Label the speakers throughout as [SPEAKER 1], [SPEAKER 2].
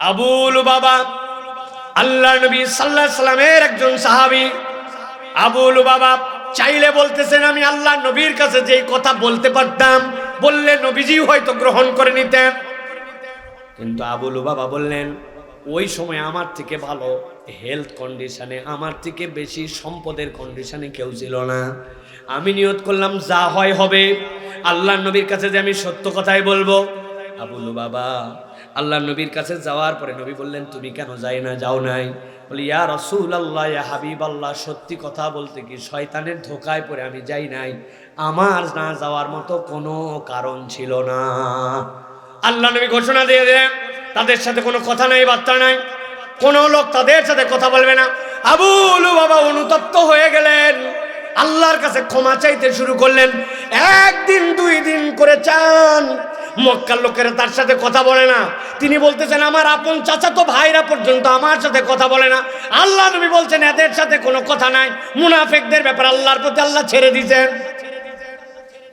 [SPEAKER 1] আবু লুবাবা আল্লাহ নবী সাল্লাল্লাহু আলাইহি সাল্লামের একজন সাহাবী। আবু লুবাবা চাইলে বলতেছেন আমি আল্লাহ নবীর কাছে যেই কথা বলতে পারতাম, বললে নবীজি হয়তো গ্রহণ করে নিতেন। কিন্তু আবু লুবাবা বললেন, ওই সময় আমার থেকে ভালো হেলথ কন্ডিশনে, আমার থেকে বেশি সম্পদের কন্ডিশনে কেউ ছিল না। আমি নিয়ত করলাম যা হয় হবে, আল্লাহ নবীর কাছে যে আমি সত্য কথাই বলবো। আবু লুবাবা আল্লাহ নবীর কাছে যাওয়ার পরে নবী বললেন, তুমি কেন যাও নাই? বলি, ইয়া রাসূলুল্লাহ, ইয়া হাবিবাল্লাহ, সত্যি কথা বলতে কি শয়তানের ধোকায় পড়ে আমি যাই নাই, আমার না যাওয়ার মতো কোনো কারণ ছিল না। আল্লাহ নবী ঘোষণা দিয়ে দেন, তাদের সাথে কোনো কথা নাই, বার্তা নাই, কোনো লোক তাদের সাথে কথা বলবে না। আবু লুবাবা অনুতপ্ত হয়ে গেলেন, আল্লাহর কাছে ক্ষমা চাইতে শুরু করলেন। একদিন দুই দিন করে চান, মক্কার লোকেরা তার সাথে কথা বলে না। তিনি বলতেছেন আমার আপন চাচাতো ভাইরা পর্যন্ত আমার সাথে কথা বলে না। আল্লাহ নবী বলছেন এদের সাথে কোনো কথা নাই, মুনাফিকদের ব্যাপার আল্লাহর প্রতি আল্লাহ ছেড়ে দিয়েছেন।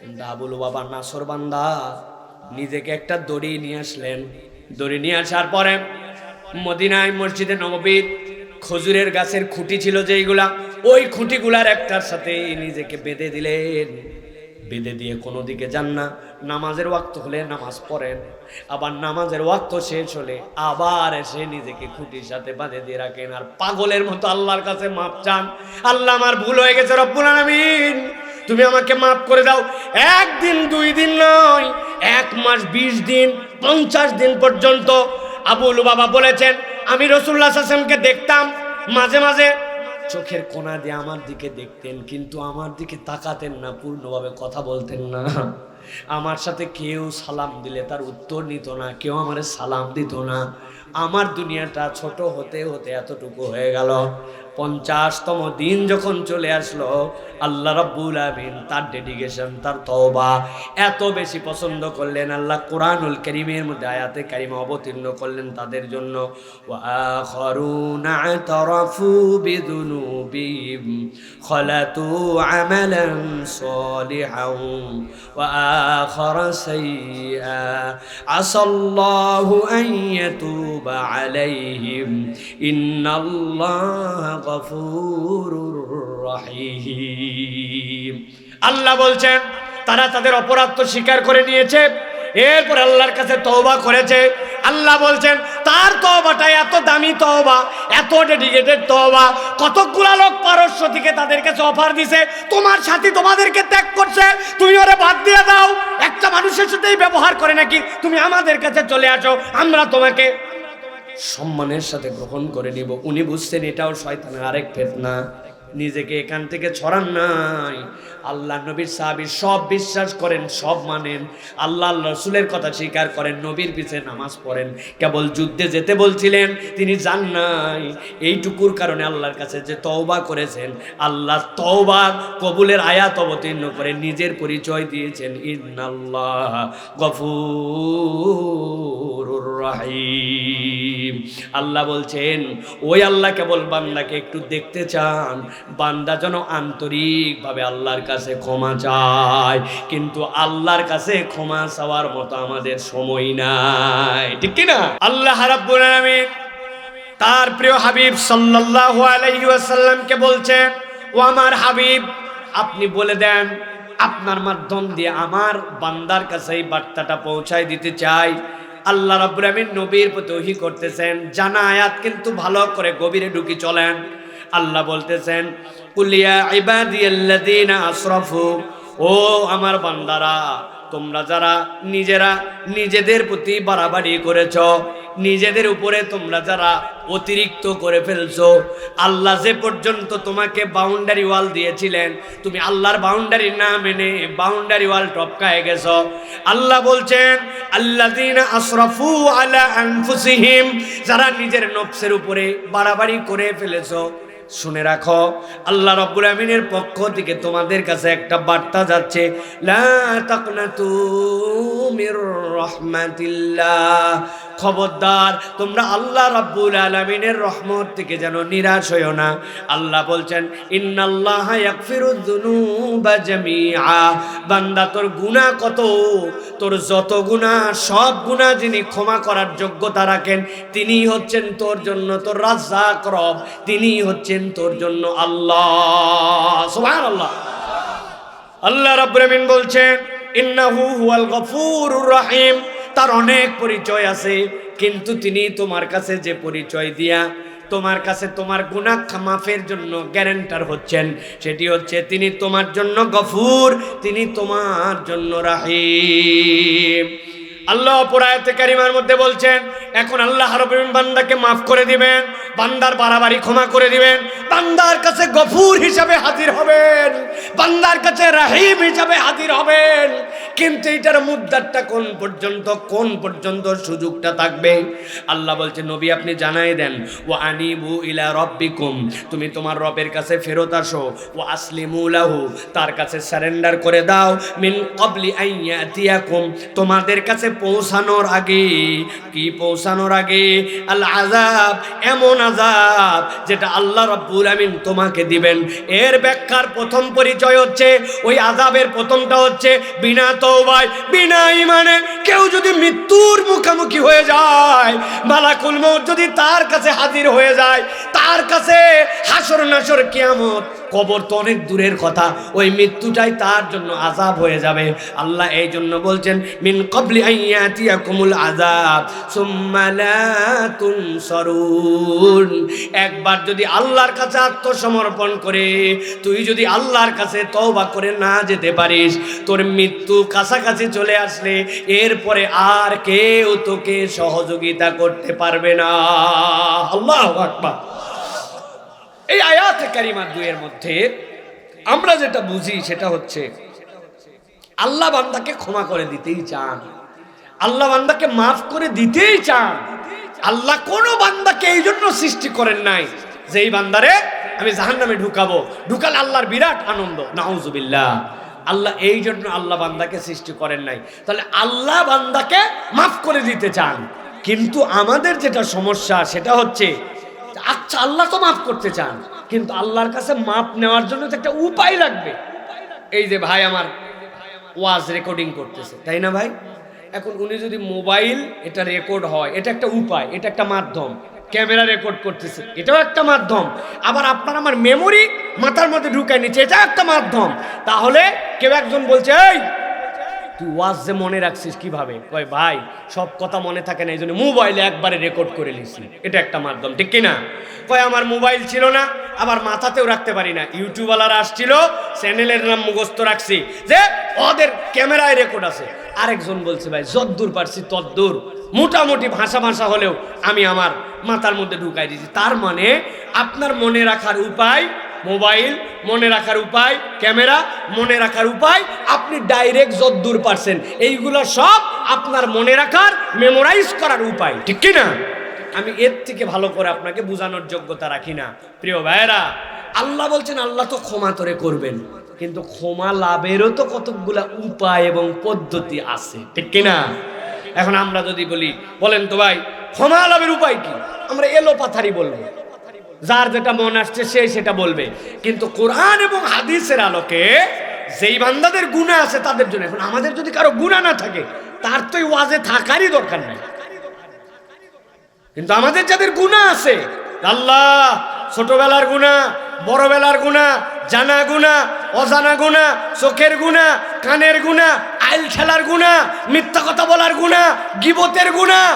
[SPEAKER 1] কিন্তু আবু লুবাবা নাসর বান্দা নিজেকে একটা দড়ি নিয়ে আসলেন। দড়ি নিয়ে আসার পরে মদিনায় মসজিদে নববীর খজুরের গাছের খুঁটি ছিল যেইগুলা, ওই খুঁটিগুলার একটার সাথে নিজেকে বেঁধে দিলেন। বেঁধে দিয়ে কোনো দিকে যান না, নামাজের ওয়াক্ত হলে নামাজ পড়েন, আবার নামাজের ওয়াক্ত শেষ হলে আবার এসে নিজেকে খুঁটির সাথে বাঁধে দিয়ে রাখেন, আর পাগলের মতো আল্লাহর কাছে মাপ চান। আল্লাহ আমার ভুল হয়ে গেছে রব্বুল আলামিন, তুমি আমাকে মাফ করে দাও। একদিন দুই দিন নয়, 1 মাস 20 দিন 50 দিন পর্যন্ত আবু লুবাবা বলেছেন আমি রাসূলুল্লাহ সাল্লাল্লাহু আলাইহি ওয়াসাল্লামকে দেখতাম, মাঝে মাঝে চোখের কোণা দিয়ে আমার দিকে দেখতেন, কিন্তু আমার দিকে তাকাতেন না, পূর্ণভাবে কথা বলতেন না। আমার সাথে কেউ সালাম দিলে তার উত্তর নিত না, কেউ আমারে সালাম দিত না। আমার দুনিয়াটা ছোট হতে হতে এতটুকু হয়ে গেল। 50তম দিন যখন চলে আসলো, আল্লাহ রাব্বুল আলামিন তার ডেডিকেশন, তার তওবা এত বেশি পছন্দ করলেন, আল্লাহ কোরআনুল কারীমের মধ্যে আয়াতে কারিমা অবতীর্ণ করলেন তাদের জন্য। ওয়া আখারুনা আতারাফু বিযুনুবিহিম খালাতু আমালান সালিহান ওয়া আখারা সাইয়্যা আসাল্লাহু আন ইয়াতুবা আলাইহিম ইন্নাল্লাহা গফুরুর রহিম। আল্লাহ বলছেন তারা তাদের অপরাধ তো স্বীকার করে নিয়েছে, এরপর আল্লাহর কাছে তওবা করেছে। আল্লাহ বলছেন তার তওবাটা এত দামি তওবা, এত ডেডিকেটেড তওবা, কতগুলা লোক পারস্য থেকে তাদের কাছে অফার দিছে, তোমার সাথী তোমাদেরকে ত্যাগ করছে, তুমি ওরে বাদ দিয়ে দাও, একটা মানুষের সাথেই ব্যবহার করে নাকি, তুমি আমাদের কাছে চলে আসো, আমরা তোমাকে সম্মানের সাথে গ্রহণ করে নিব। উনি বুঝছেন এটাও শয়তানের আরেক ফিতনা, নিজেকে এখান থেকে ছড়ান নাই। আল্লাহ নবীর সাহাবী সব বিশ্বাস করেন, সব মানেন, আল্লাহ রাসূলের কথা স্বীকার করেন, নবীর পিছে নামাজ পড়েন, কেবল যুদ্ধে যেতে বলছিলেন তিনি যান নাই। এইটুকুর কারণে আল্লাহর কাছে যে তওবা করেছেন, আল্লাহ তওবা কবুলের আয়াত অবতীর্ণ করে নিজের পরিচয় দিয়েছেন, ইন্নাল্লাহা গফুরুর রহিম। আল্লাহ বলছেন ওই আল্লাহ কেবল বান্দাকে একটু দেখতে চান, বান্দা যেন আন্তরিকভাবে আল্লাহর কাছে ক্ষমা চায়, কিন্তু আল্লাহর কাছে ক্ষমা চাওয়ার মতো আমাদের সময় নাই, ঠিক কি না? আল্লাহ রাব্বুল আলামিন তার প্রিয় হাবিব সাল্লাল্লাহু আলাইহি ওয়াসাল্লামকে বলছেন, ও আমার হাবিব, আপনি বলে দেন আপনার মাধ্যম দিয়ে আমার বান্দার কাছে এই বার্তাটা পৌঁছায় দিতে চাই। আল্লাহ রাব্বুল আলামিন নবীর প্রতি ওহী করতেছেন, জানা আয়াত কিন্তু ভালো করে গভীরে ঢুকি চলেন। আল্লাহ বলতেছেন কুল ইয়া ইবাদিয়াল্লাযীনা আসরাফু, ও আমার বান্দারা, তোমরা যারা নিজেরা নিজেদের প্রতি বাড়াবাড়ি করেছ, নিজেদের উপরে তোমরা যারা অতিরিক্ত করে ফেলছো, আল্লাহ যে পর্যন্ত তোমাকে বাউন্ডারি ওয়াল দিয়েছিলেন, তুমি আল্লাহর বাউন্ডারি না মেনে বাউন্ডারি ওয়াল টপকায় গেছো। আল্লাহ বলছেন আল্লাযীনা আসরাফু আলা আনফুসিহিম, যারা নিজের নফসের উপরে বাড়াবাড়ি করে ফেলেছো, শুনে রাখো, আল্লাহ রাব্বুল আমিনের পক্ষ থেকে তোমাদের কাছে একটা বার্তা যাচ্ছে, লা তাকনাতু মির রাহমাতিল্লাহ। খবরদার তোমরা আল্লাহ রাব্বুল আলামিনের রহমত থেকে যেন নিরাশ হইও না। আল্লাহ বলছেন, ইন্নাল্লাহা ইয়াগফিরুয যুনুবা জামিআ। বান্দা তোর গুনাহ কত, তোর যত গুনাহ সব গুনাহ যিনি ক্ষমা করার যোগ্যতা রাখেন তিনি হচ্ছেন তোর জন্য তোর রাজ্জাক রব, তিনি হচ্ছেন তোর জন্য আল্লাহ। সুবহানাল্লাহ। আল্লাহ রাব্বুল আমিন বলছেন, ইন্নাহু হুয়াল গফুরুর রহিম। তার অনেক পরিচয় আছে, কিন্তু তিনি তোমার কাছে যে পরিচয় দিয়া তোমার কাছে তোমার গুনাহ মাফের জন্য গ্যারান্টার হচ্ছেন, সেটি হচ্ছে তিনি তোমার জন্য গফুর, তিনি তোমার জন্য রহিম। আল্লাহ আয়াতে কারিমার মধ্যে বলছেন, এখন আল্লাহ রাব্বুল আলামিন বান্দাকে মাফ করে দিবেন, বান্দার বাড়াবাড়ি ক্ষমা করে দিবেন, বান্দার কাছে গফুর হিসাবে হাজির হবেন, বান্দার কাছে রহিম হিসাবে হাজির হবেন। কিন্তু এটার মুদ্দাটা কোন পর্যন্ত সুযোগটা থাকবে? আল্লাহ বলছে, নবী আপনি জানাই দেন, ওয়া আনিবু ইলা রাব্বিকুম, তুমি তোমার রবের কাছে ফেরত আসো, ওয়া আসলিমু লাহু, তার কাছে সারেন্ডার করে দাও, মিন ক্বাবলি আন ইয়াতিয়াকুম, তোমাদের কাছে পৌঁছানোর আগে। কি পৌঁছানোর আগে? আল আযাব, এমন আযাব যেটা আল্লাহ রাব্বুল আমিন তোমাকে দিবেন। এর ব্যাখ্যার প্রথম পরিচয় হচ্ছে, ওই আযাবের প্রথমটা হচ্ছে বিনা তওবায়, বিনা ঈমানে কেউ যদি মৃত্যুর মুখোমুখি হয়ে যায়, মালাকুল মউত যদি তার কাছে হাজির হয়ে যায়, তার কাছে হাসর নাসর কিয়ামত, কবর তো অনেক দূরের কথা, ওই মৃত্যুটাই তার জন্য আযাব হয়ে যাবে। আল্লাহ এই জন্য বলছেন, মিন ক্বাবলি আন ইয়াতিয়াকুমুল আযাব সুম্মা লা তুনসারুন। একবার যদি আল্লাহর কাছে আত্মসমর্পণ করে তুই যদি আল্লাহর কাছে তওবা করে না যেতে পারিস, তোর মৃত্যু কাছাকাছি চলে আসলে এরপরে আর কেউ তোকে সহযোগিতা করতে পারবে না। আল্লাহু আকবার। এই আয়াতে কারিমা দুইয়ের মধ্যে আমরা যেটা বুঝি সেটা হচ্ছে, আল্লাহ বান্দাকে ক্ষমা করে দিতেই চান, আল্লাহ বান্দাকে মাফ করে দিতেই চান। আল্লাহ কোনো বান্দাকে এই জন্য সৃষ্টি করেন নাই যে এই বান্দারে আমি জাহান্নামে ঢুকাবো, ঢুকালে আল্লাহর বিরাট আনন্দ, নাউজুবিল্লাহ। আল্লাহ এই জন্য আল্লাহ বান্দাকে সৃষ্টি করেন নাই। তাহলে আল্লাহ বান্দাকে মাফ করে দিতে চান, কিন্তু আমাদের যেটা সমস্যা সেটা হচ্ছে, আচ্ছা আল্লাহ তো মাফ করতে চান, কিন্তু আল্লাহর কাছে মাফ নেওয়ার জন্য তো একটা উপায় লাগবে। এই যে ভাই আমার ওয়াজ রেকর্ডিং করতেছে, তাই না ভাই? এখন উনি যদি মোবাইল এটা রেকর্ড হয়, এটা একটা উপায়, এটা একটা মাধ্যম। ক্যামেরা রেকর্ড করতেছে, এটাও একটা মাধ্যম। আবার আপনার আমার মেমোরি মাথার মধ্যে ঢুকায় নিচ্ছে, এটা একটা মাধ্যম। তাহলে কেউ একজন বলছে, এই তুই ওয়াজ যে মনে রাখছিস কিভাবে? কয় ভাই সব কথা মনে থাকে না, এই জন্য মোবাইলে একবারে রেকর্ড করে নিছি, এটা একটা মাধ্যম, ঠিক কিনা? কয় আমার মোবাইল ছিল না, আবার মাথাতেও রাখতে পারি না, ইউটিউবওয়ালারা আসছিল, চ্যানেলের নাম মুখস্থ রাখছি যে ওদের ক্যামেরায় রেকর্ড আছে। আরেকজন বলছে ভাই যদ্দূর পারছি তদ্দূর, মোটামুটি ভাষা হলেও আমি আমার মাথার মধ্যে ঢুকাই দিয়েছি। তার মানে আপনার মনে রাখার উপায় মোবাইল, মনে রাখার উপায় ক্যামেরা, মনে রাখার উপায় আপনি ডাইরেক্ট যদ্দূর পারছেন, এইগুলো সব আপনার মনে রাখার, মেমোরাইজ করার উপায়, ঠিক কি না? আমি এর থেকে ভালো করে আপনাকে বোঝানোর যোগ্যতা রাখি না। প্রিয় ভাইয়েরা, আল্লাহ বলছেন আল্লাহ তো ক্ষমা তোরে করবেন, কিন্তু ক্ষমা লাভেরও তো কতকগুলা উপায় এবং পদ্ধতি আছে, ঠিক কিনা? এখন আমরা যদি বলেন তো ভাই ক্ষমা লাভের উপায় কি, আমরা এলো পাথারি বলবো, যার যেটা মন আসছে সে সেটা বলবে। কিন্তু কোরআন এবং হাদিসের আলোকে যেই বান্দাদের গুনাহ আছে তাদের জন্য, এখন আমাদের যদি কারো গুনাহ না থাকে তার তো এই ওয়াজে থাকারই দরকার নাই। কিন্তু আমাদের যাদের গুনাহ আছে, আল্লাহ ছোটবেলার গুনাহ, বড়বেলার গুনাহ, জানা গুনাহ, অজানা গুনাহ, চোখের গুনাহ, কানের গুনাহ, আইল খেলার গুনাহ, মিথ্যা কথা বলার গুনাহ, গীবতের গুনাহ,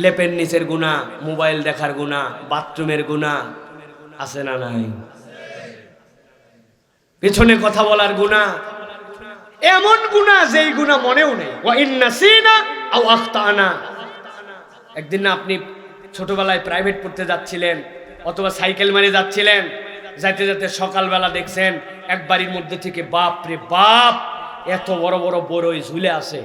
[SPEAKER 1] লেপের নিচের গুনাহ, মোবাইল দেখার গুনাহ, বাথরুমের গুনাহ আছে না নাই? পেছনে কথা বলার গুনাহ, এমন গুনাহ যেই গুনাহ মনেও নেই। ওয়া ইন্নাসিনা আও আখতানা। একদিন না আপনি ছোটবেলায় প্রাইভেট পড়তে যাচ্ছিলেন অথবা সাইকেল মারে যাচ্ছিলেন, যাইতে যাতে সকালবেলা দেখছেন এক বাড়ির মধ্যে থেকে বাপ রে বাপ এত বড় বড় বড়ই ঝুলে আসে,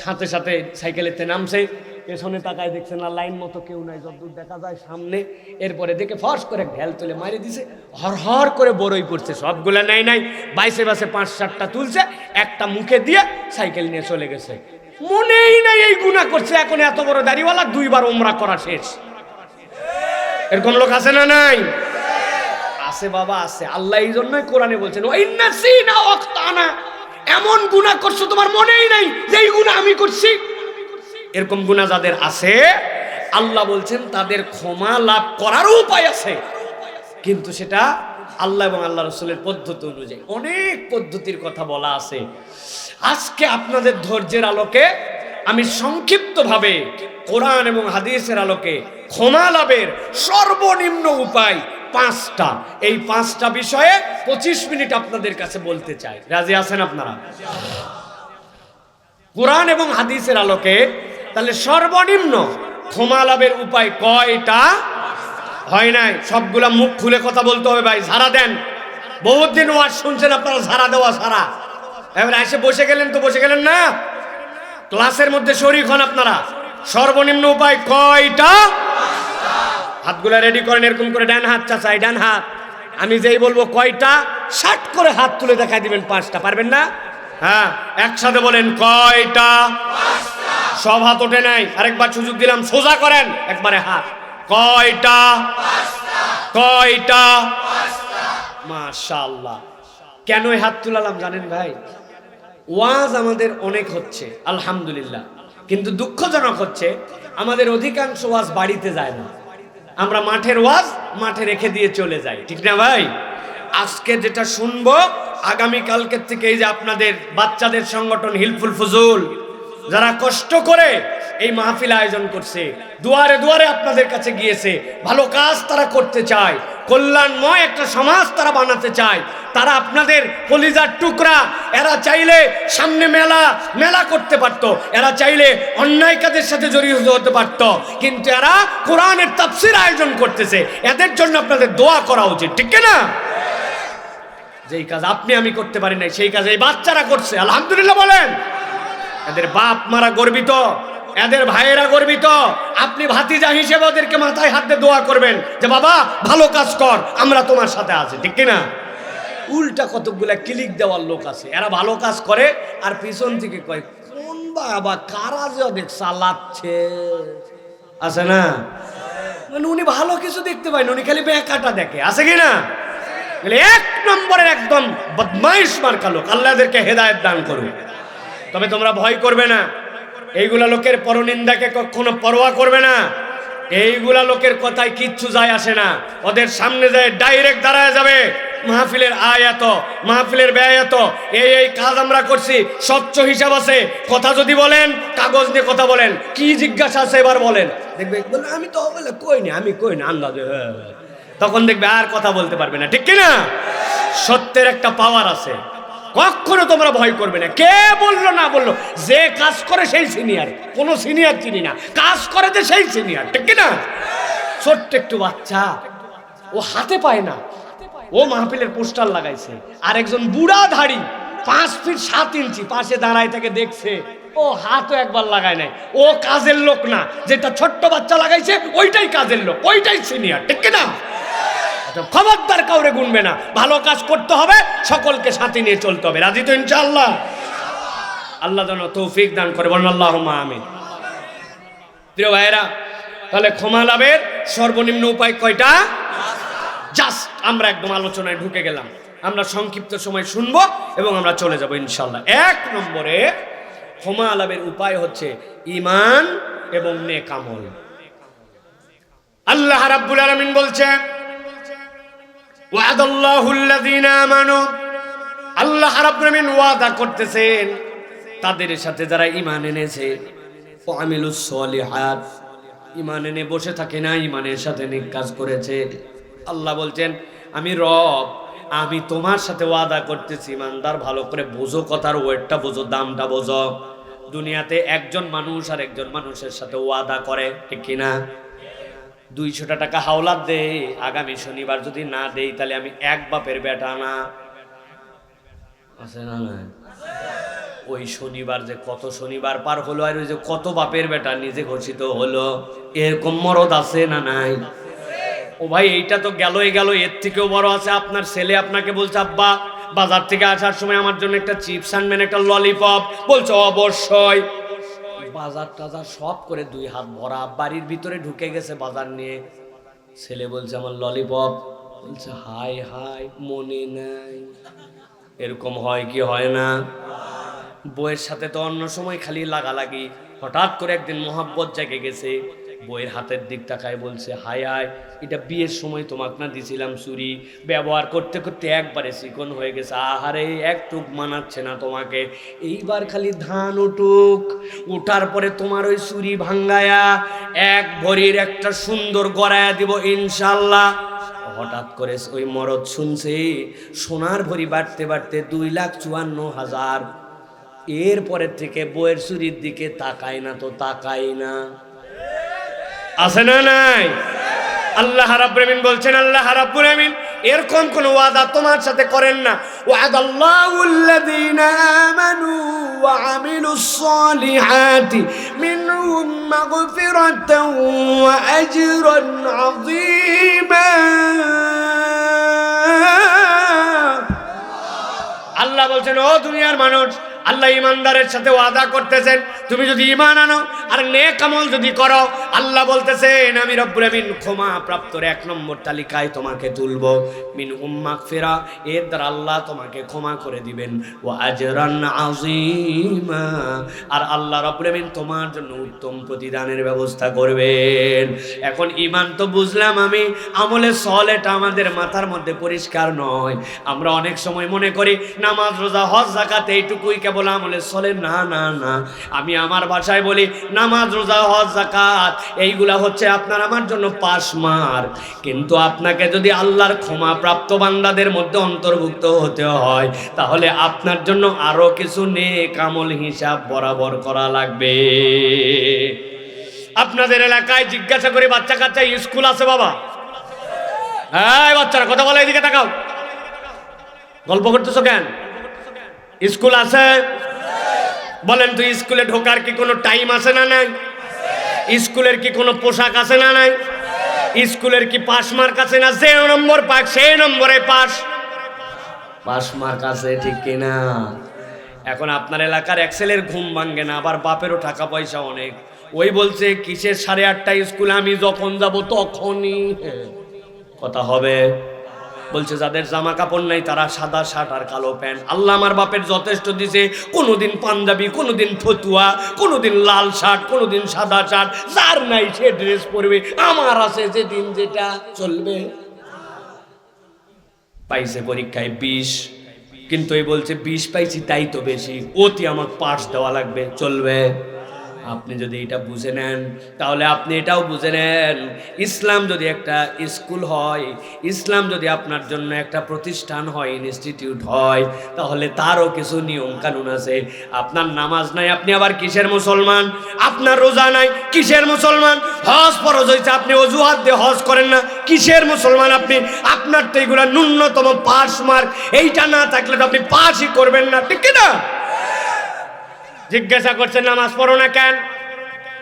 [SPEAKER 1] সাথে সাথে সাইকেলেতে নামছে, পেছনে তাকায় দেখছেন না লাইন মতো কেউ নাই, যতদূর দেখা যায় সামনে। এরপরে দেখে ফস করে ঢেল তুলে মারি দিছে, হর করে বড়ই পড়ছে, সবগুলা নাই বাইসে বাসে 5-7টা তুলছে, একটা মুখে দিয়ে সাইকেল নিয়ে চলে গেছে। মনেই নাই এই গুনাহ করছে, এখন এত বড় দাড়িওয়ালা 2বার উমরা করা শেষ। এরকম লোক আছে না নাই? আছে বাবা, আছে। আল্লাহ এই জন্যই কোরআনে বলছেন এমন গুনাহ করছো তোমার মনেই নাই যে এই গুনাহ আমি করছি। এরকম গুনাহ যাদের আছে আল্লাহ বলছেন তাদের ক্ষমা লাভ করারও উপায় আছে, কিন্তু সেটা আল্লাহ এবং আল্লাহ রাসূলের পদ্ধতি অনুযায়ী। অনেক পদ্ধতির কথা বলা আছে। আজকে আপনাদের ধৈর্যের আলোকে আমি সংক্ষিপ্তভাবে কোরআন এবং হাদিসের আলোকে ক্ষমা লাভের সর্বনিম্ন উপায় 5টা, এই 5টা বিষয়ে 25 মিনিট আপনাদের কাছে বলতে চাই। রাজি আছেন আপনারা? কোরআন এবং হাদিসের আলোকে তাহলে সর্বনিম্ন ক্ষমা লাভের উপায় কয়টা? হয় নাই, সবগুলা মুখ খুলে কথা বলতে হবে ভাই। ঝাড়া দেন, বহুত দিন ওয়াজ শুনছেন আপনারা, ঝাড়া দেওয়া সারা। এবার এসে বসে গেলেন তো বসে গেলেন না, ক্লাসের মধ্যে শরীক হন আপনারা। সর্বনিম্ন উপায় কয়টা? হাতগুলা রেডি করেন, এরকম করে ডান হাত চাচাই, ডান হাত। আমি যেই বলবো কয়টা, শার্ট করে হাত তুলে দেখাই দিবেন 5টা। পারবেন না? হ্যাঁ, একসাথে বলেন কয়টা? সব হাত ওঠে নাই, আরেকবার সুযোগ দিলাম, সোজা করেন একবারে হাত। কয়টা? কয়টা? মাশাআল্লাহ। কেন এই হাত তুলালাম জানেন ভাই? ওয়াজ আমাদের অনেক হচ্ছে আলহামদুলিল্লাহ, কিন্তু দুঃখজনক হচ্ছে আমাদের অধিকাংশ ওয়াজ বাড়িতে যায় না। আমরা মাঠের ওয়াজ মাঠে রেখে দিয়ে চলে যাই, ঠিক না ভাই? আজকে যেটা শুনবো আগামীকালকের থেকে এই যে আপনাদের বাচ্চাদের সংগঠন হিলফুল ফুজুল, যারা কষ্ট করে এই মাহফিল আয়োজন করছে, দুয়ারে দুয়ারে আপনাদের কাছে গিয়েছে, ভালো কাজ তারা করতে চায়, কল্যাণময় একটা সমাজ তারা বানাতে চায়, তারা আপনাদের কলিজার টুকরা। এরা চাইলে সামনে মেলা করতে পারত, এরা চাইলে অন্যায় কাজের সাথে জড়িত হতে পারত, কিন্তু এরা কোরআনের তাফসীর আয়োজন করতেছে। এদের জন্য আপনাদের দোয়া করা উচিত, ঠিক না? যেই কাজ আপনি আমি করতে পারি নাই সেই কাজ এই বাচ্চারা করছে, আলহামদুলিল্লাহ বলেন। এদের বাপ মারা গর্বিত, এদের ভাইয়েরা গর্বিত। আপনি ভাতিজা হিসেবে ওদেরকে মাথায় হাত দিয়ে দোয়া করবেন যে বাবা ভালো কাজ কর, আমরা তোমার সাথে আছি, ঠিক কিনা? উল্টা কতগুলা ক্লিক দেওয়ার লোক আছে, এরা ভালো কাজ করে আর পিছন থেকে কয় কোন বাবা কারা যে অনেক চালাচ্ছে, আছে না? মানে উনি ভালো কিছু দেখতে পায় না, উনি খালি বেকাটা দেখে, আছে কিনা? 1 নম্বরের একদম বদমাইশ মার্কা লোক। আল্লাহ এদেরকে হেদায়েত দান করুন। তবে তোমরা ভয় করবে না, এইগুলা লোকের পরনিন্দাকে কখনো পরোয়া করবে না। এইগুলা লোকের কথায় কিচ্ছু যায় আসে না, ওদের সামনে যায় ডাইরেক্ট দাঁড়ায় যাবে। মাহফিলের আয় এত, মাহফিলের ব্যয় এত, এই কাজ আমরা করছি, স্বচ্ছ হিসাব আছে। কথা যদি বলেন কাগজ নিয়ে কথা বলেন, কি জিজ্ঞাসা আছে এবার বলেন, দেখবে আমি তো বলে কইনি, আমি কই না আন্দাজে, তখন দেখবে আর কথা বলতে পারবে না, ঠিক কিনা? সত্যের একটা পাওয়ার আছে, কখনো তোমরা ভয় করবে না। কে বললো না বললো, যে কাজ করে সেই সিনিয়র, কোনো সিনিয়র চিনি না, কাজ করে যে সেই সিনিয়র, ঠিক কিনা? ছোট্ট একটু বাচ্চা, ও হাতে পায় না, ও মাহফিলের পোস্টার লাগাইছে, আর একজন বুড়া ধাড়ি 5 ফিট 7 ইঞ্চি পাশে দাঁড়ায় থেকে দেখছে, ও হাতও একবার লাগায় নাই। ও কাজের লোক না, যেটা ছোট্ট বাচ্চা লাগাইছে ওইটাই কাজের লোক, ওইটাই সিনিয়র, ঠিক কিনা? খবরদার কাউরে গুনবে না, ভালো কাজ করতে হবে, সকলকে সাথে নিয়ে চলতে হবে। রাজি তো ইনশাআল্লাহ? আল্লাহ যেন তৌফিক দান করে, বলেন আল্লাহুম্মা আমিন। প্রিয় ভাইয়েরা, তাহলে ক্ষমা লাভের সর্বনিম্ন উপায় কয়টা? জাস্ট আমরা একদম আলোচনায় ঢুকে গেলাম, আমরা সংক্ষিপ্ত সময় শুনবো এবং আমরা চলে যাব ইনশাআল্লাহ। 1 নম্বরে ক্ষমা লাভের উপায় হচ্ছে ঈমান এবং নেক আমল। আল্লাহ রাব্বুল আলামিন বলছেন ওয়াদাল্লাহুল্লাযীনা আমানু, আল্লাহ রাব্বুল আলামিন ওয়াদা করতেছেন তাদের সাথে যারা ঈমান এনেছে, ওয়া আমিলুস সলিহাত, ঈমান এনে বসে থাকে না, ঈমানের সাথে নেক কাজ করেছে। আল্লাহ বলছেন আমি রব, আমি তোমার সাথে ওয়াদা করতেছি, ইমানদার ভালো করে বোঝো, কথার ওয়েটটা বোঝো, দামটা বোঝো। দুনিয়াতে একজন মানুষ আর একজন মানুষের সাথে ওয়াদা করে, ঠিক কিনা? 200 টাকা হাওলাত দে, আগামী শনিবার যদি না দেই তাহলে আমি এক বাপের বেটা না, আছে না? ওই শনিবার যে কত শনিবার পার হলো, আর ওই যে কত বাপের বেটা নিজে ঘোষিত হলো, এরকম মরদ আছে না নাই? ও ভাই এইটা তো গেলই গেল, এর থেকেও বড় আছে। আপনার ছেলে আপনাকে বলছে, আব্বা বাজার থেকে আসার সময় আমার জন্য একটা চিপস আনবেন, একটা ললিপপ। বলছো অবশ্যই। বাজার টাজার সব করে 2 হাত ভরা, বাড়ির ভিতরে ঢুকে গেছে বাজার নিয়ে। ছেলে বলছে আমার ললিপপ। বলছে হাই হাই মনে নাই। এরকম হয় কি হয় না? বইয়ের সাথে তো অন্য সময় খালি লাগালাগি, হঠাৎ করে একদিন মোহাব্বত জেগে গেছে। বইয়ের হাতের দিক তাকায় বলছে হায় হায়, এটা বিয়ের সময় তোমাকে না দিছিলাম চুরি, ব্যবহার করতে করতে একবারে চিকন হয়ে গেছে। আহারে একটুক মানাচ্ছে না তোমাকে, এইবার খালি ধান উঠুক, উঠার পরে তোমার ওই চুরি ভাঙ্গায়া 1 ভরির একটা সুন্দর গড়ায়া দিব ইনশাল্লাহ। হঠাৎ করে ওই মরদ শুনছে সোনার ভরি বাড়তে বাড়তে 2,54,000। এরপরের থেকে বইয়ের চুরির দিকে তাকায় না, তো তাকাই না। আছে না নাই? আল্লাহ রাব্বুল আমিন বলছেন, আল্লাহ রাব্বুল আমিন এরকম কোন ওয়াদা তোমার সাথে করেন না। ওয়াদাল্লাহুল্লাযীনা আমানু ওয়া আমিলুস সালিহাতি মিনহুম মাগফিরাতাও ওয়া আজরান আযীমা। আল্লাহ বলছেন, ও দুনিয়ার মানুষ, আল্লাহ ইমানদারের সাথে ওয়াদা করতেছেন, তুমি যদি ঈমান আনো আর নেক আমল যদি করো, আল্লাহ বলতেছেন আমি রব্বুল আমিন ক্ষমা প্রাপ্তর 1 নম্বর তালিকায় তোমাকে তুলব। মিনহুম মাগফিরা, এর দ্বারা আল্লাহ তোমাকে ক্ষমা করে দিবেন। ওয়া আজরান আযীমা, আর আল্লাহ রব্বুল আমিন তোমার জন্য উত্তম প্রতিদানের ব্যবস্থা করবেন। এখন ঈমান তো বুঝলাম আমি, আমলে সলেহটা আমাদের মাথার মধ্যে পরিষ্কার নয়। আমরা অনেক সময় মনে করি নামাজ রোজা হজ যাকাত এইটুকুই কেবল আমলে সলে। না না না, আমি আমার ভাষায় বলি নামাজ রোজা হজ যাকাত এইগুলা হচ্ছে আপনার আমার জন্য পাস মার্ক। কিন্তু আপনাকে যদি আল্লাহর ক্ষমা প্রাপ্ত বান্দাদের মধ্যে অন্তর্ভুক্ত হতে হয়, তাহলে আপনার জন্য আরো কিছু নেক আমল হিসাব বরাবর করা লাগবে। আপনাদের এলাকায় জিজ্ঞাসা করে বাচ্চা কাচ্চা স্কুল আছে বাবা? হ্যাঁ বাচ্চারা কথা বলে, এদিকে তাকাও। গল্প করতেছো কেন? স্কুল আছে? বলেন তো স্কুলে ঢোকার কি কোনো টাইম আছে না নাই? স্কুলের কি কোনো পোশাক আছে না নাই? স্কুলের কি পাস মার্ক আছে না? যে নম্বর পাক সেই নম্বরে পাস মার্ক আছে, ঠিক কিনা? এখন আপনার এলাকার এক্সেলের ঘুম ভাঙ্গে না, আবার বাপেরও টাকা পয়সা অনেক। ওই বলছে কিসের 8:30 স্কুলে, আমি যখন যাব তখনই কথা হবে। বলছে যাদের জামা কাপড় নাই তারা সাদা শার্ট আর কালো প্যান্ট। আল্লাহ আমার বাপের যথেষ্ট দিছে, কোনোদিন পাঞ্জাবি, কোনোদিন ফতুয়া, কোনোদিন লাল শার্ট, কোনোদিন সাদা শার্ট। যার নাই সে ড্রেস পরবে, আমার আছে যেদিন যেটা চলবে। পাইছে পরীক্ষায় 20, কিন্তু এই বলছে 20 পাইছি তাই তো বেশি, অতি আমার পাস দেওয়া লাগবে, চলবে? আপনি যদি এটা বুঝে নেন তাহলে আপনি এটাও বুঝে নেন, ইসলাম যদি একটা স্কুল হয়, ইসলাম যদি আপনার জন্য একটা প্রতিষ্ঠান হয়, ইনস্টিটিউট হয়, তাহলে তারও কিছু নিয়ম কানুন আছে। আপনার নামাজ নাই, আপনি আবার কিসের মুসলমান? আপনার রোজা নাই, কিসের মুসলমান? হজ ফরজ হয়েছে, আপনি অজুহাত দিয়ে হজ করেন না, কিসের মুসলমান আপনি? আপনার তো এইগুলা ন্যূনতম পাস মার্ক, এইটা না থাকলে তো আপনি পাসই করবেন না, ঠিক না? জিজ্ঞাসা করছেন নামাজ পড়ো না কেন?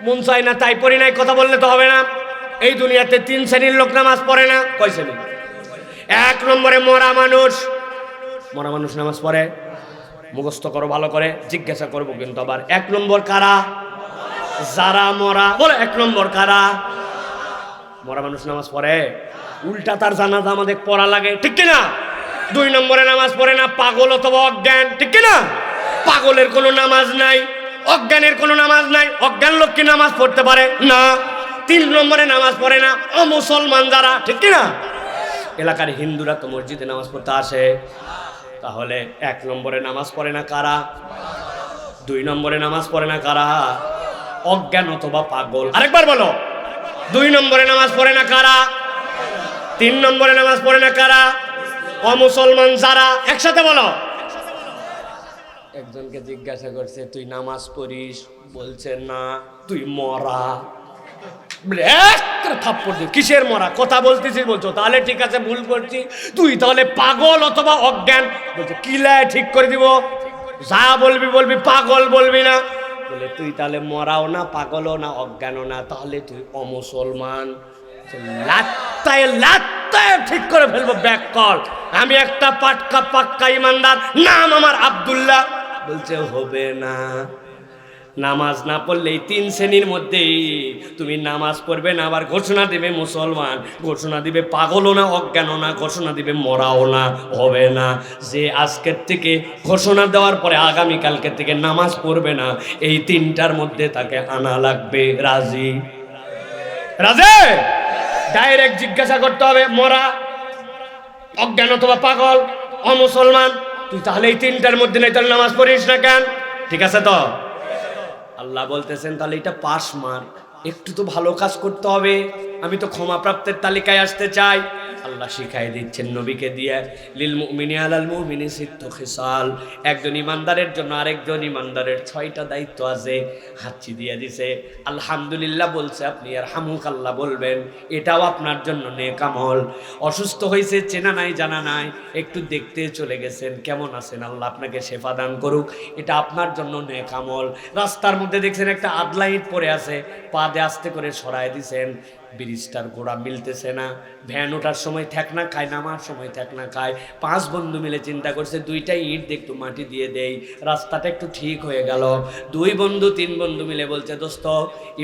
[SPEAKER 1] মন চাই না তাই পড়ি নাই, কথা বললে তো হবে না। এই দুনিয়াতে 3 শ্রেণীর লোক নামাজ পড়ে না। কয় শ্রেণী? 1 নম্বরে মরা মানুষ। মরা মানুষ নামাজ পড়ে, মুখস্থ করো ভালো করে, জিজ্ঞাসা করবো কিন্তু আবার। 1 নম্বর কারা? যারা মরা। বলে 1 নম্বর কারা? মরা মানুষ নামাজ পড়ে, উল্টা তার জানাজা আমাদের পড়া লাগে, ঠিক কিনা? 2 নম্বরে নামাজ পড়ে না পাগল অথবা অজ্ঞান, ঠিক কিনা? পাগলের কোনো নামাজ নাই, অজ্ঞানের কোনো নামাজ নাই। অজ্ঞান লোক কি নামাজ পড়তে পারে না? 3 নম্বরে নামাজ পড়ে না অমুসলমান যারা, ঠিক কিনা? এলাকার হিন্দুরা তো মসজিদে নামাজ পড়তে আসে, তাহলে 1 নম্বরে নামাজ পড়ে না কারা? 2 নম্বরে নামাজ পড়ে না কারা? অজ্ঞান অথবা পাগল। আরেকবার বলো, 2 নম্বরে নামাজ পড়ে না কারা? 3 নম্বরে নামাজ পড়ে না কারা? অমুসলমান যারা। একসাথে বলো। একজনকে জিজ্ঞাসা করছে তুই নামাজ পড়িস? বলছে না। তুই মরা। থাপ্পড় দিই, কিসের মরা? কথা বলতেছিস? বলছো তাহলে ঠিক আছে, ভুল করছি। তুই তাহলে পাগল অথবা অজ্ঞান। বলছে কিলায় ঠিক করে দিব। যা বলবি বলবি, পাগল বলবি না। বলে তুই তাহলে মরাও না, পাগলও না, অজ্ঞানও না, তাহলে তুই অমুসলমান। লাত্তায় লাত্তায় ঠিক করে ফেলবো, ব্যাক কল। আমি একটা পাক্কা পাক্কা ইমানদার, নাম আমার আব্দুল্লাহ। বলছে হবে না, নামাজ না পড়লেই 3 শ্রেণীর মধ্যেই তুমি নামাজ পড়বে না, আবার ঘোষণা দিবে মুসলমান, ঘোষণা দিবে পাগলও না, অজ্ঞানও না, ঘোষণা দিবে মরাও না, হবে না। যে আজকের থেকে ঘোষণা দেওয়ার পরে আগামীকালকে থেকে নামাজ পড়বে না, এই 3টার মধ্যে তাকে আনা লাগবে। রাজি? রাজি? ডাইরেক্ট জিজ্ঞাসা করতে হবে, মরা, অজ্ঞান অথবা পাগল, অমুসলমান, তুই তাহলে এই 3টার মধ্যে নেই, তাহলে নামাজ পড়িস না কেন? ঠিক আছে তো? আল্লাহ বলতেছেন তাহলে এটা পাস মার্ক, একটু তো ভালো কাজ করতে হবে, আমি তো ক্ষমা প্রাপ্তের তালিকায় আসতে চাই। আল্লাহ শিখাই দিচ্ছেন নবীকে দিয়ে, লিল মুমিনি আলাল মুমিনি সিত্তু খিসাল, একজন ইমানদারের জন্য আরেকজন ইমানদারের 6টা দায়িত্ব আছে। হাঁচি দিয়ে দিছে, আলহামদুলিল্লাহ বলছে, আপনি ইয়ারহামুকাল্লাহ বলবেন, এটাও আপনার জন্য নেক আমল। অসুস্থ হয়েছে, চেনা নাই জানা নাই, একটু দেখতে চলে গেছেন, কেমন আছেন, আল্লাহ আপনাকে শেফা দান করুক, এটা আপনার জন্য নেক আমল। রাস্তার মধ্যে দেখছেন একটা আদলা ইট পড়ে আছে, পা দিয়ে আস্তে করে সরায় দিছেন, ব্রিজটার গোড়া মিলতেছে না, ভ্যান ওঠার সময় ঠেকনা খায়, নামার সময় ঠেকনা খায়। 5 বন্ধু মিলে চিন্তা করছে 2টা ইট দিয়ে একটু মাটি দিয়ে দেই, রাস্তাটা একটু ঠিক হয়ে গেল। 2 বন্ধু 3 বন্ধু মিলে বলছে, দোস্ত,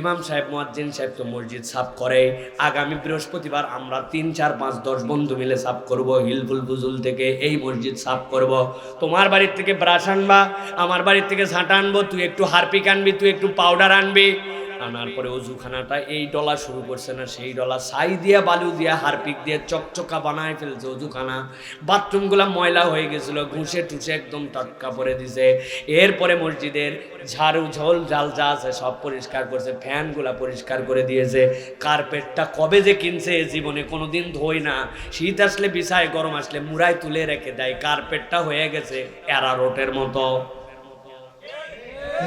[SPEAKER 1] ইমাম সাহেব মুয়াজ্জিন সাহেব তো মসজিদ সাফ করে, আগামী বৃহস্পতিবার আমরা 3, 4, 5, 10 বন্ধু মিলে সাফ করব, হিলফুল ফুজুল থেকে এই মসজিদ সাফ করব। তোমার বাড়ির থেকে ব্রাশ আনবা, আমার বাড়ির থেকে ঝাঁটা আনবো, তুই একটু হারপিক আনবি, তুই একটু পাউডার আনবি। আনার পরে অজুখানাটা এই ডলা শুরু করছে না সেই ডলা, ছাই দিয়া বালু দিয়া হারপিক দিয়ে চকচকা বানায় ফেলছে অজুখানা। বাথরুমগুলা ময়লা হয়ে গেছিল, ঘুষে টুসে একদম টাটকা করে দিছে। এরপরে মসজিদের ঝাড়ু ঝোল জাল যা আছে সব পরিষ্কার করছে, ফ্যানগুলা পরিষ্কার করে দিয়েছে। কার্পেটটা কবে যে কিনছে, জীবনে কোনোদিন ধোয় না, শীত আসলে বিছায়, গরম আসলে মুড়ায় তুলে রেখে দেয়। কার্পেটটা হয়ে গেছে অ্যারারোটের মতো।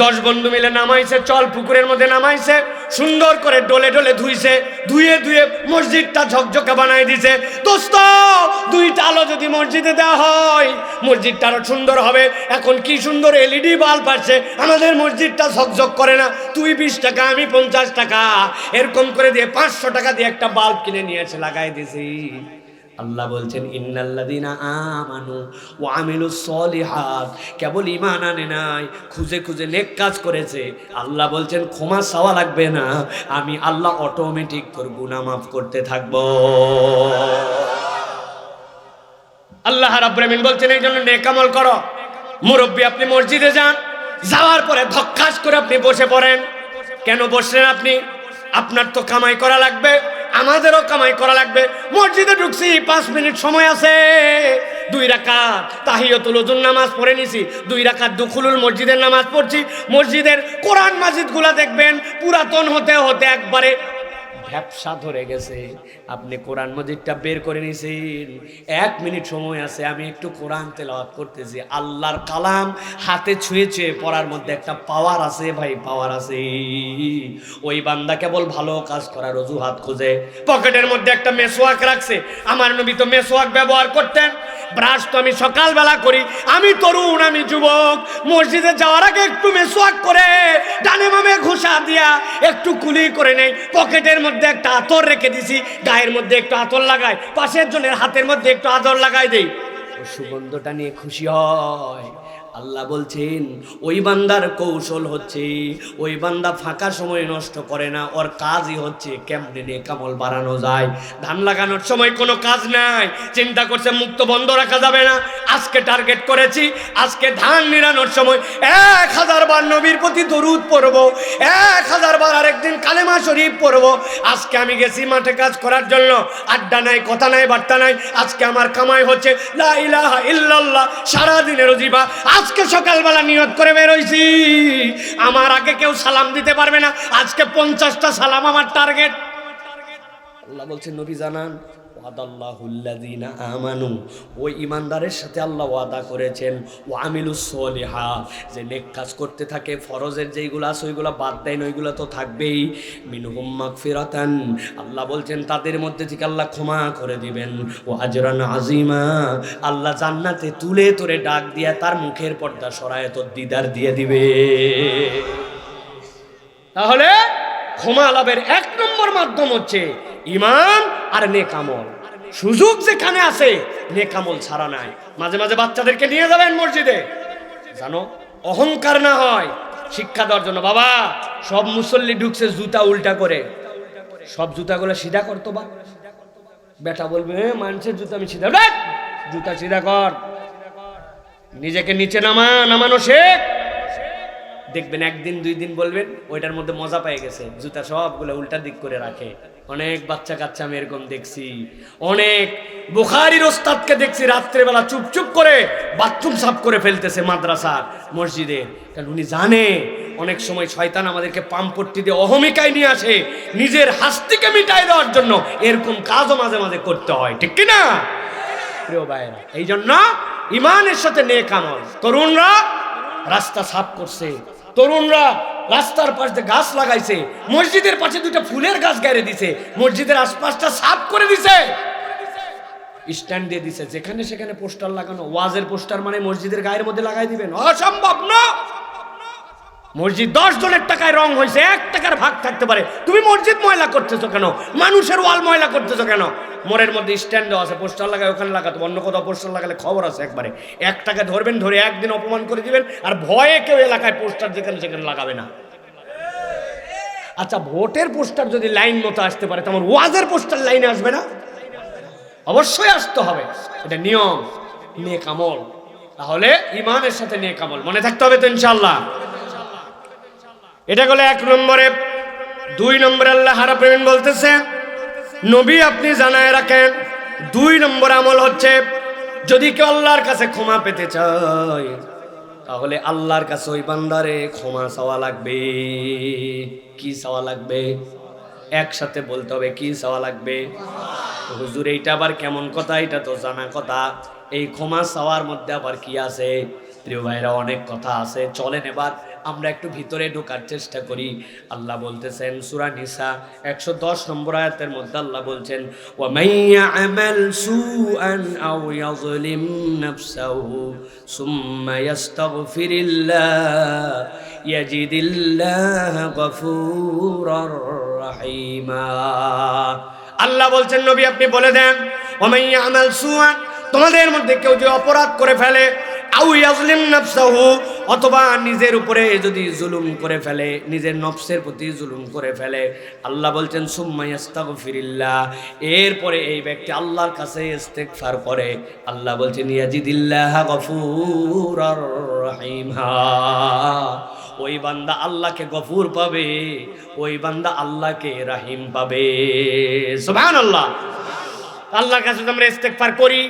[SPEAKER 1] 10 বন্ধু মিলে নামাইছে, চল পুকুরের মধ্যে নামাইছে, সুন্দর করে ডলে ডলে ধুইছে, ধুয়ে ধুয়ে মসজিদটা ঝকঝকে বানাই দিছে। দোস্ত, 2টা আলো যদি মসজিদে দেওয়া হয়, মসজিদটা আরো সুন্দর হবে। এখন কি সুন্দর LED বাল্ব আছে, আমাদের মসজিদটা ঝকঝক করে না। তুই 20 টাকা, আমি 50 টাকা, এরকম করে দিয়ে 500 টাকা দিয়ে একটা বাল্ব কিনে নিয়ে এসে লাগাই দিছি। আল্লাহ বলছেন, ইন্নাল্লাযীনা আমানু ওয়া আমিলুস সলিহাত, কেবল ঈমান আনে নাই, খুঁজে খুঁজে নেক কাজ করেছে, আল্লাহ বলছেন ক্ষমা চাওয়া লাগবে না, আমি আল্লাহ অটোমেটিক তোর গুনাহ মাফ করতে থাকবো। আল্লাহ রাব্বুল আমিন বলছেন এই জন্য নেক আমল করো। মুরব্বী, আপনি মসজিদে যান, যাওয়ার পরে ধক্কাস করে আপনি বসে পড়েন। কেন বসলেন আপনি? আপনার তো কামাই করা লাগবে, আমাদেরও কামাই করা লাগবে। মসজিদে ঢুকছি, 5 মিনিট সময় আছে, 2 রাকাত তাহিয়াতুল ওযুর নামাজ পড়ে নিছি, 2 রাকাত দুখুলুল মসজিদের নামাজ পড়ছি। মসজিদের কোরআন মাজিদগুলা দেখবেন পুরাতন হতে হতে একবারে ভ্যাপসা ধরে গেছে। আপনি কোরআন মাজিদটা বের করে নিয়েছেন, 1 মিনিট সময় আছে, আমি একটু কোরআন তেলাওয়াত করতেছি, আল্লাহর কালাম হাতে ছুঁয়ে ছুঁয়ে পড়ার মধ্যে একটা পাওয়ার আছে ভাই, পাওয়ার আছে। ওই বান্দা কেবল ভালো কাজ করার অজুহাত খোঁজে। পকেটের মধ্যে একটা মেসওয়াক রাখছে, আমার নবী তো মেসওয়াক ব্যবহার করতেন। ব্রাশ তো আমি সকালবেলা করি, আমি তরুণ, আমি যুবক, মসজিদে যাওয়ার আগে একটু মেসওয়াক করে ডানে বামে ঘুষা দিয়া একটু কুলি করে নেই। পকেটের মধ্যে একটা আতর রেখে দিছি, গায়ের মধ্যে একটু আতর লাগাই, পাশের জনের হাতের মধ্যে একটু আতর লাগাই দেই, সুগন্ধটা নিয়ে খুশি হয়। আল্লাহ বলছেন ওই বান্দার কৌশল হচ্ছে, ওই বান্দা ফাঁকা সময় নষ্ট করে না, ওর কাজই হচ্ছে কেমনে নেক আমল বাড়ানো যায়। ধান লাগানোর সময় কোনো কাজ নাই, চিন্তা করছে মুক্ত বন্ধ রাখা যাবে না, আজকে টার্গেট করেছি, আজকে ধান নিরানোর সময় 1000 বার নবীর প্রতি দরুদ পড়বো, 1000 বার আরেকদিন কালেমা শরীফ পড়বো। আজকে আমি গেছি মাঠে কাজ করার জন্য, আড্ডা নাই, কথা নাই, বার্তা নাই, আজকে আমার কামাই হচ্ছে লা ইলাহা ইল্লাল্লাহ, সারাদিনের ওজিফা। আজকে সকালবেলা নিয়ত করে বের হইছি, আমার আগে কেউ সালাম দিতে পারবে না, আজকে 50টা সালাম আমার টার্গেট। আল্লাহ বলছেন নবী জানান, ওয়াদাল্লাহুল্লাযীনা আমানু, ওই ঈমানদারের সাথে আল্লাহ ওয়াদা করেছেন, ওয়া আমিলুস সলিহাত, যে নেক কাজ করতে থাকে, ফরজের যেইগুলো আছে ওইগুলো বাদ দেয় না, ওইগুলো তো থাকবেই, মিনহুম মাগফিরাতান, আল্লাহ বলছেন তাদের মধ্যে থেকে আল্লাহ ক্ষমা করে দিবেন, ওয়া আজরান আযীমা, আল্লাহ জান্নাতে তুলে তুলে ডাক দিয়া তার মুখের পর্দা সরায় তোর দিদার দিয়ে দিবে। তাহলে ক্ষমা লাভের এক নম্বর মাধ্যম হচ্ছে ঈমান আর নেক আমল। সুযোগ যেখানে আছে নেক আমল ছাড়া নাই। মাঝে মাঝে বাচ্চাদেরকে নিয়ে যাবেন মসজিদে, জানো অহংকার না হয়, শিক্ষা দেওয়ার জন্য। বাবা, সব মুসল্লি ঢুকছে জুতা উল্টা করে, সব জুতাগুলো সিধা করতো। বা বেটা বলবে মানুষের জুতা আমি সিধা, জুতা সিধা কর, নিজেকে নিচে নামানো শেখ। দেখবেন একদিন দুই দিন বলবেন ওইটার মধ্যে মজা পেয়ে গেছে, জুতা সবগুলো উল্টা দিক করে রাখে। অনেক বাচ্চা কাচ্চা আমি এরকম দেখছি, অনেক বুখারীর ওস্তাদকে দেখছি রাত্রেবেলা চুপচুপ করে বাথরুম সাফ করে ফেলতেছে মাদ্রাসা মসজিদে, কারণ উনি জানে অনেক সময় শয়তান আমাদেরকে পামপট্টি দিয়ে অহমিকায় নিয়ে আসে নিজের হাস্তিকে মিটাই দেওয়ার জন্য। এরকম কাজও মাঝে মাঝে করতে হয়, ঠিক কিনা প্রিয় ভাইরা? এই জন্য ঈমানের সাথে নেক আমল। তরুণরা রাস্তা সাফ করছে, তরুণরা রাস্তার পাশে গাছ লাগাইছে, মসজিদের পাশে দুটো ফুলের গাছ গাড়ে দিছে, মসজিদের আশপাশটা সাফ করে দিছে, স্ট্যান্ড দিয়ে দিছে। যেখানে সেখানে পোস্টার লাগানো, ওয়াজের পোস্টার মানে মসজিদের গায়ের মধ্যে লাগাই দিবেন, অসম্ভব না। মসজিদ 10 জনের টাকায় রং হয়েছে, 1 টাকার ভাগ থাকতে পারে, তুমি মসজিদ ময়লা করতেছো কেন? মানুষের ওয়াল ময়লা করতেছো কেন? মোড়ের মধ্যে স্ট্যান্ড দেওয়া আছে, পোস্টার লাগায় ওখানে লাগাতে, অন্য কোথাও পোস্টার লাগালে খবর আছে একবারে। 1 টাকা ধরবেন, ধরে একদিন অপমান করে দিবেন, আর ভয়ে কেউ এলাকায় পোস্টার যেখানে সেখানে লাগাবে না। আচ্ছা, ভোটের পোস্টার যদি লাইন মতো আসতে পারে, তোমার ওয়াজের পোস্টার লাইনে আসবে না? অবশ্যই আসতে হবে, এটা নিয়ম। নেক আমল, তাহলে ঈমানের সাথে নেক আমল মনে থাকতে হবে তো ইনশাআল্লাহ। এটা হলো 1 নম্বরে। 2 নম্বরে আল্লাহ রাব্বুল আলামিন বলতেছে, নবী আপনি জানায় রাখেন 2 নম্বর আমল হচ্ছে, যদি কেউ আল্লাহর কাছে ক্ষমা পেতে চায় তাহলে আল্লাহর কাছে ওই বান্দারে ক্ষমা চাওয়া লাগবে। কি চাওয়া লাগবে? একসাথে বলতে হবে, কি চাওয়া লাগবে? হুজুর এইটা আবার কেমন কথা? এটা তো জানা কথা। এই ক্ষমা চাওয়ার মধ্যে আবার কি আছে? প্রিয় ভাইরা, অনেক কথা আছে। চলেন এবার আমরা একটু ভিতরে ঢোকার চেষ্টা করি। আল্লাহ বলতেছেন সূরা নিসা 110 নম্বর আয়াতের মধ্যে আল্লাহ বলছেন, ওয়া মাইয়া'মাল সুআন আও ইয়াযলিম নাফসাহু সুম্মা ইয়াস্তাগফিরিল্লাহ ইয়াজিদিল্লাহ গফুরার রাহিমা। আল্লাহ বলছেন নবী আপনি বলে দেন, ওয়া মাইয়া'মাল সুআন, তোমাদের মধ্যে কেউ যদি অপরাধ করে ফেলে, আও ইয়াজলিম নাফসাহু, অথবা নিজের উপরে যদি জুলুম করে ফেলে, নিজের নফসের প্রতি জুলুম করে ফেলে, আল্লাহ বলছেন সুম্মা ইস্তাগফিরিল্লাহ, এরপরে এই ব্যক্তি আল্লাহর কাছে ইস্তেগফার করে, আল্লাহ বলছেন ইয়াজিদিল্লাহ গফুরার রাহিমা, ওই বান্দা আল্লাহকে গফুর পাবে, ওই বান্দা আল্লাহকে রাহিম পাবে। সুবহানাল্লাহ। আল্লাহর কাছে আমরা ইস্তেগফার করি,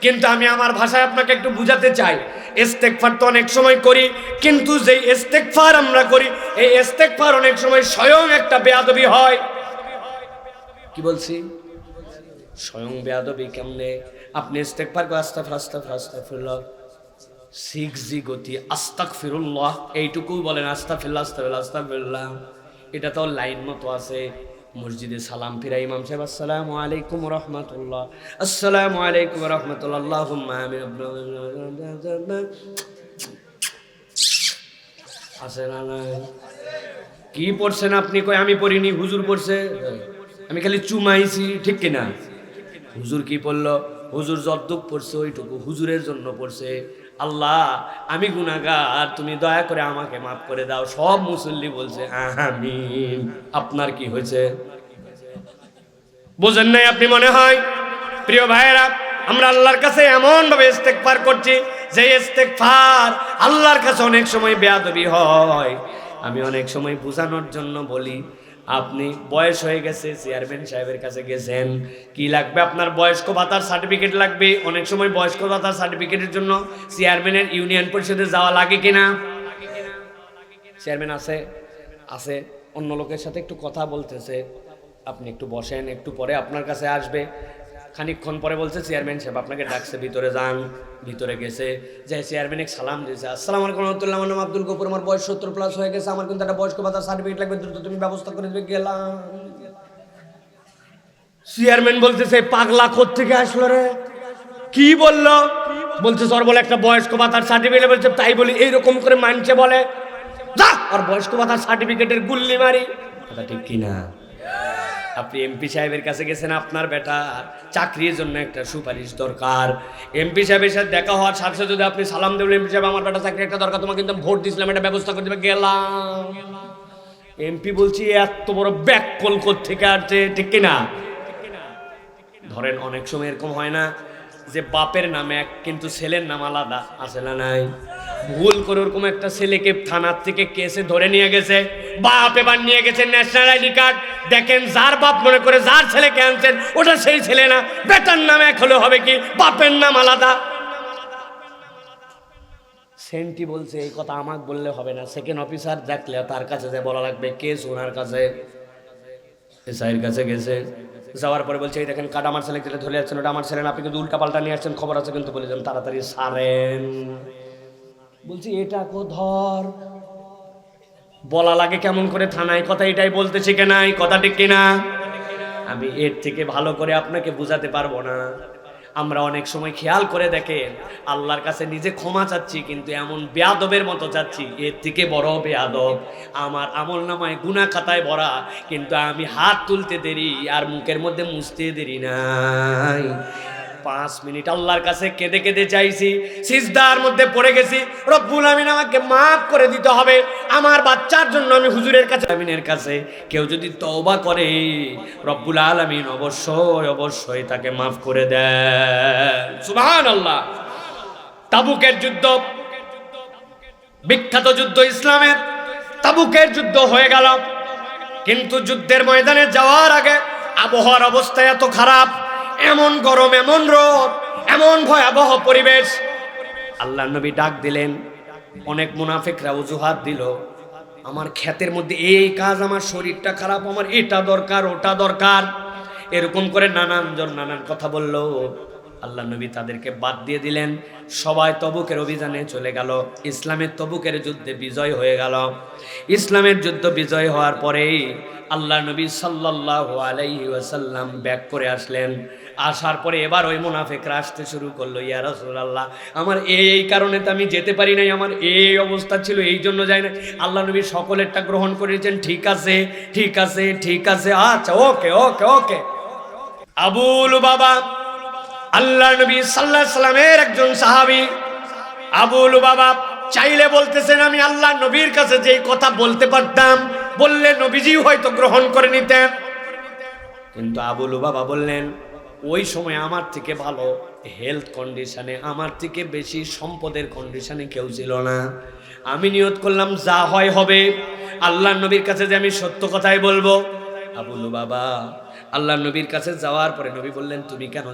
[SPEAKER 1] কিন্তু আমি আমার ভাষায় আপনাকে একটু বুঝাতে চাই, ইস্তেগফার তো অনেক সময় করি, কিন্তু যেই ইস্তেগফার আমরা করি, এই ইস্তেগফার অনেক সময় স্বয়ং একটা বেয়াদবি হয়। কি বলছি? স্বয়ং বেয়াদবি কেমনে? আপনি ইস্তেগফার করে আস্তাগফিরুল্লাহ 6G গতি আস্তাগফিরুল্লাহ এইটুকুই বলেন, আস্তাগফিরুল্লাহ, এটা তো লাইন মতো আছে। মসজিদে সালাম ফিরা ইমাম সাহেব আসসালামু আলাইকুম ওয়া রাহমাতুল্লাহ, আসসালামু আলাইকুম ওয়া রাহমাতুল্লাহ, আল্লাহুম্মা আমিন। আছে না? কি পড়ছেন আপনি? কই আমি পড়িনি, হুজুর পড়ছে, আমি খালি চুমাইছি, ঠিক কিনা? হুজুর কি পড়লো? হুজুর যতটুক পড়ছে ওইটুকু হুজুরের জন্য পড়ছে। আল্লাহ আমি গুনাহগার, তুমি দয়া করে আমাকে মাফ করে দাও। সব মুসল্লি বলছে আমিন। আপনার কি হয়েছে? বুঝেন নাই আপনি মনে হয়? প্রিয় ভাইয়েরা, আমরা আল্লাহর কাছে এমন ভাবে ইস্তেগফার করছি যে ইস্তেগফার আল্লাহর কাছে অনেক সময় বেয়াদবি হয়। আমি অনেক সময় বোঝানোর জন্য বলি, আপনি বয়স হয়ে গেছে, চেয়ারম্যান সাহেবের কাছে গেছেন, কি লাগবে আপনার? বয়স্ক ভাতার সার্টিফিকেট লাগবে। অনেক সময় বয়স্ক ভাতার সার্টিফিকেটের জন্য চেয়ারম্যানের ইউনিয়ন পরিষদে যাওয়া লাগে কিনা? চেয়ারম্যান আছে অন্য লোকের সাথে একটু কথা বলতেছে, আপনি একটু বসেন, একটু পরে আপনার কাছে আসবে। খানিকক্ষণ পরে বলছে চেয়ারম্যান সাহেব আপনাকে ডাকছে, ভিতরে যান। ভিতরে গেছে, যে চেয়ারম্যান সালাম দিয়েছে, আসসালামু আলাইকুম রহমতুল্লাহ, আমার নাম আব্দুল গফুর, আমার বয়স 70+ হয়ে গেছে, আমার কিন্তু একটা বয়স্ক ভাতার সার্টিফিকেট লাগবে, দ্রুত তুমি ব্যবস্থা করে দেবে। গেলাম। চেয়ারম্যান বলতেছে পাগলা কোত্থেকে আসলো রে, কি বললো? বলছে সর বলে একটা বয়স্ক ভাতার সার্টিফিকেট। বলছে তাই বলি, এইরকম করে মানছে বলে, যা আর বয়স্ক ভাতার সার্টিফিকেটের গুল্লি মারি। কথা ঠিক কিনা? আপনি এমপি সাহেবের কাছে গেছেন, আপনার বেটা চাকরির জন্য একটা সুপারিশ দরকার। এমপি সাহেবের সাথে দেখা হওয়ার সাথে সাথে যদি আপনি সালাম দেবেন, এমপি সাহেব আমার বেটা চাকরি একটা দরকার, তোমাকে কিন্তু ভোট দিয়েছিলাম, এটা ব্যবস্থা করে দেবে। গেলাম। এমপি বলছি এত বড় ব্যাককল থেকে আসছে, ঠিক কিনা? ধরেন অনেক সময় এরকম হয় না যে বাপের নামে এক কিন্তু ছেলের নাম আলাদা, আছে না নাই? ভুল করে ওরকম একটা ছেলেকে থানার থেকে কেসে ধরে নিয়ে গেছে, বাপ এবার নিয়ে গেছে ন্যাশনাল আইডি কার্ড। দেখেন যার বাপ মনে করে যার ছেলেকে আনছেন ওটা সেই ছেলে না, বেটার নাম এক হলে হবে কি, বাপের নাম আলাদা। সেন্টি বলছে এই কথা আমাকে বললে হবে না, সেকেন্ড অফিসার দেখলে তার কাছে যে বলা লাগবে, কেস ওনার কাছে, এসআইয়ের কাছে গেছে। যাওয়ার পরে বলছে এই দেখেন কার্ড আমার ছেলে যেটা ধরে যাচ্ছেন ওটা আমার ছেলে না, আপনি কিন্তু উল্টা পাল্টা নিয়ে আসছেন, খবর আছে কিন্তু, বলে যান তাড়াতাড়ি সারেন। বলছি এটা কো ধর, বলা লাগে কেমন করে থানায়, কথা এটাই বলতে শিখে নাই, কথা ঠিক কিনা? আমি এর থেকে ভালো করে আপনাকে বুঝাতে পারবো না। আমরা অনেক সময় খেয়াল করে দেখেন আল্লাহর কাছে নিজে ক্ষমা চাচ্ছি, কিন্তু এমন বেয়াদবের মতো চাচ্ছি, এর থেকে বড় বেয়াদব। আমার আমল নামায় গুনাহ খাতায় ভরা, কিন্তু আমি হাত তুলতে দেরি আর মুখের মধ্যে মুছতে দেরি নাই। 5 মিনিট আল্লাহর কাছে কেঁদে কেঁদে চাইছি, সিজদার মধ্যে পড়ে গেছি, রব্বুল আমিন আমাকে মাফ করে দিতে হবে, আমার বাচ্চার জন্য আমি হুজুরের কাছে, আমিনের কাছে কেউ যদি তওবা করে রব্বুল আলামিন অবশ্যই অবশ্যই তাকে মাফ করে দেন। সুবহানাল্লাহ। তাবুকের যুদ্ধ, বিখ্যাত যুদ্ধ ইসলামের, তাবুকের যুদ্ধ হয়ে গেল, কিন্তু যুদ্ধের ময়দানে যাওয়ার আগে আবহাওয়ার অবস্থা এত খারাপ, এমন গরম, এমন রোদ, এমন ভয়াবহ পরিবেশ। আল্লাহর নবী ডাক দিলেন, অনেক মুনাফিকরা অজুহাত দিল, আমার ক্ষেতের মধ্যে এই কাজ, আমার শরীরটা খারাপ, আমার এটা দরকার ওটা দরকার, এরকম করে নানান জন নানান কথা বলল। আল্লাহ নবী তাদেরকে বাদ দিয়ে দিলেন, সবাই তবুকের অভিযানে চলে গেল। ইসলামের তবুকের যুদ্ধে বিজয় হয়ে গেল। ইসলামের যুদ্ধ বিজয় হওয়ার পরেই আল্লাহ নবী সাল্লাল্লাহু আলাইহি ওয়াসাল্লাম ব্যাক করে আসলেন। আসার পরে এবার ওই মুনাফিকরা আসতে শুরু করলো, ইয়া রাসূলুল্লাহ আমার এই কারণে তো আমি যেতে পারি নাই, আমার এই অবস্থা ছিল, এই জন্য যাই না। আল্লাহ নবী সকলেরটা গ্রহণ করেছেন, ঠিক আছে ঠিক আছে ঠিক আছে, আচ্ছা ওকে ওকে ওকে। আবু লুবাবা আল্লাহ নবী সাল্লাল্লাহু আলাইহি সাল্লামের একজন সাহাবী। আবু লুবাবা চাইলে বলতেছেন আমি আল্লাহ নবীর কাছে যেই কথা বলতে পারতাম, বললে নবীজি হয়তো গ্রহণ করে নিতেন, কিন্তু আবু লুবাবা বললেন ওই সময় আমার থেকে ভালো হেলথ কন্ডিশনে, আমার থেকে বেশি সম্পদের কন্ডিশনে কেউ ছিল না। আমি নিয়ত করলাম যা হয় হবে, আল্লাহ নবীর কাছে যে আমি সত্য কথাই বলবো। আবু লুবাবা আল্লাহ নবীর কাছে যাওয়ার পরে নবী বললেন তুমি কেন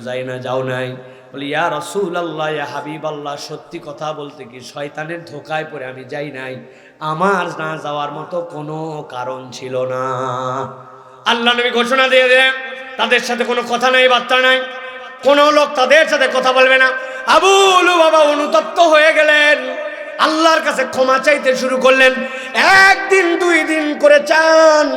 [SPEAKER 1] যাও নাই? বলি ইয়া রাসূলুল্লাহ, ইয়া হাবিবাল্লাহ, সত্যি কথা বলতে কি শয়তানের ধোকায় পড়ে আমি যাই নাই, আমার না যাওয়ার মতো কোনো কারণ ছিল না। আল্লাহ নবী ঘোষণা দিয়ে দেন তাদের সাথে কোনো কথা নাই, বার্তা নাই, কোনো লোক তাদের সাথে কথা বলবে না। আবু লুবাবা অনুতপ্ত হয়ে গেলেন, আল্লাহর কাছে ক্ষমা চাইতে শুরু করলেন। একদিন 2 দিন করে চান,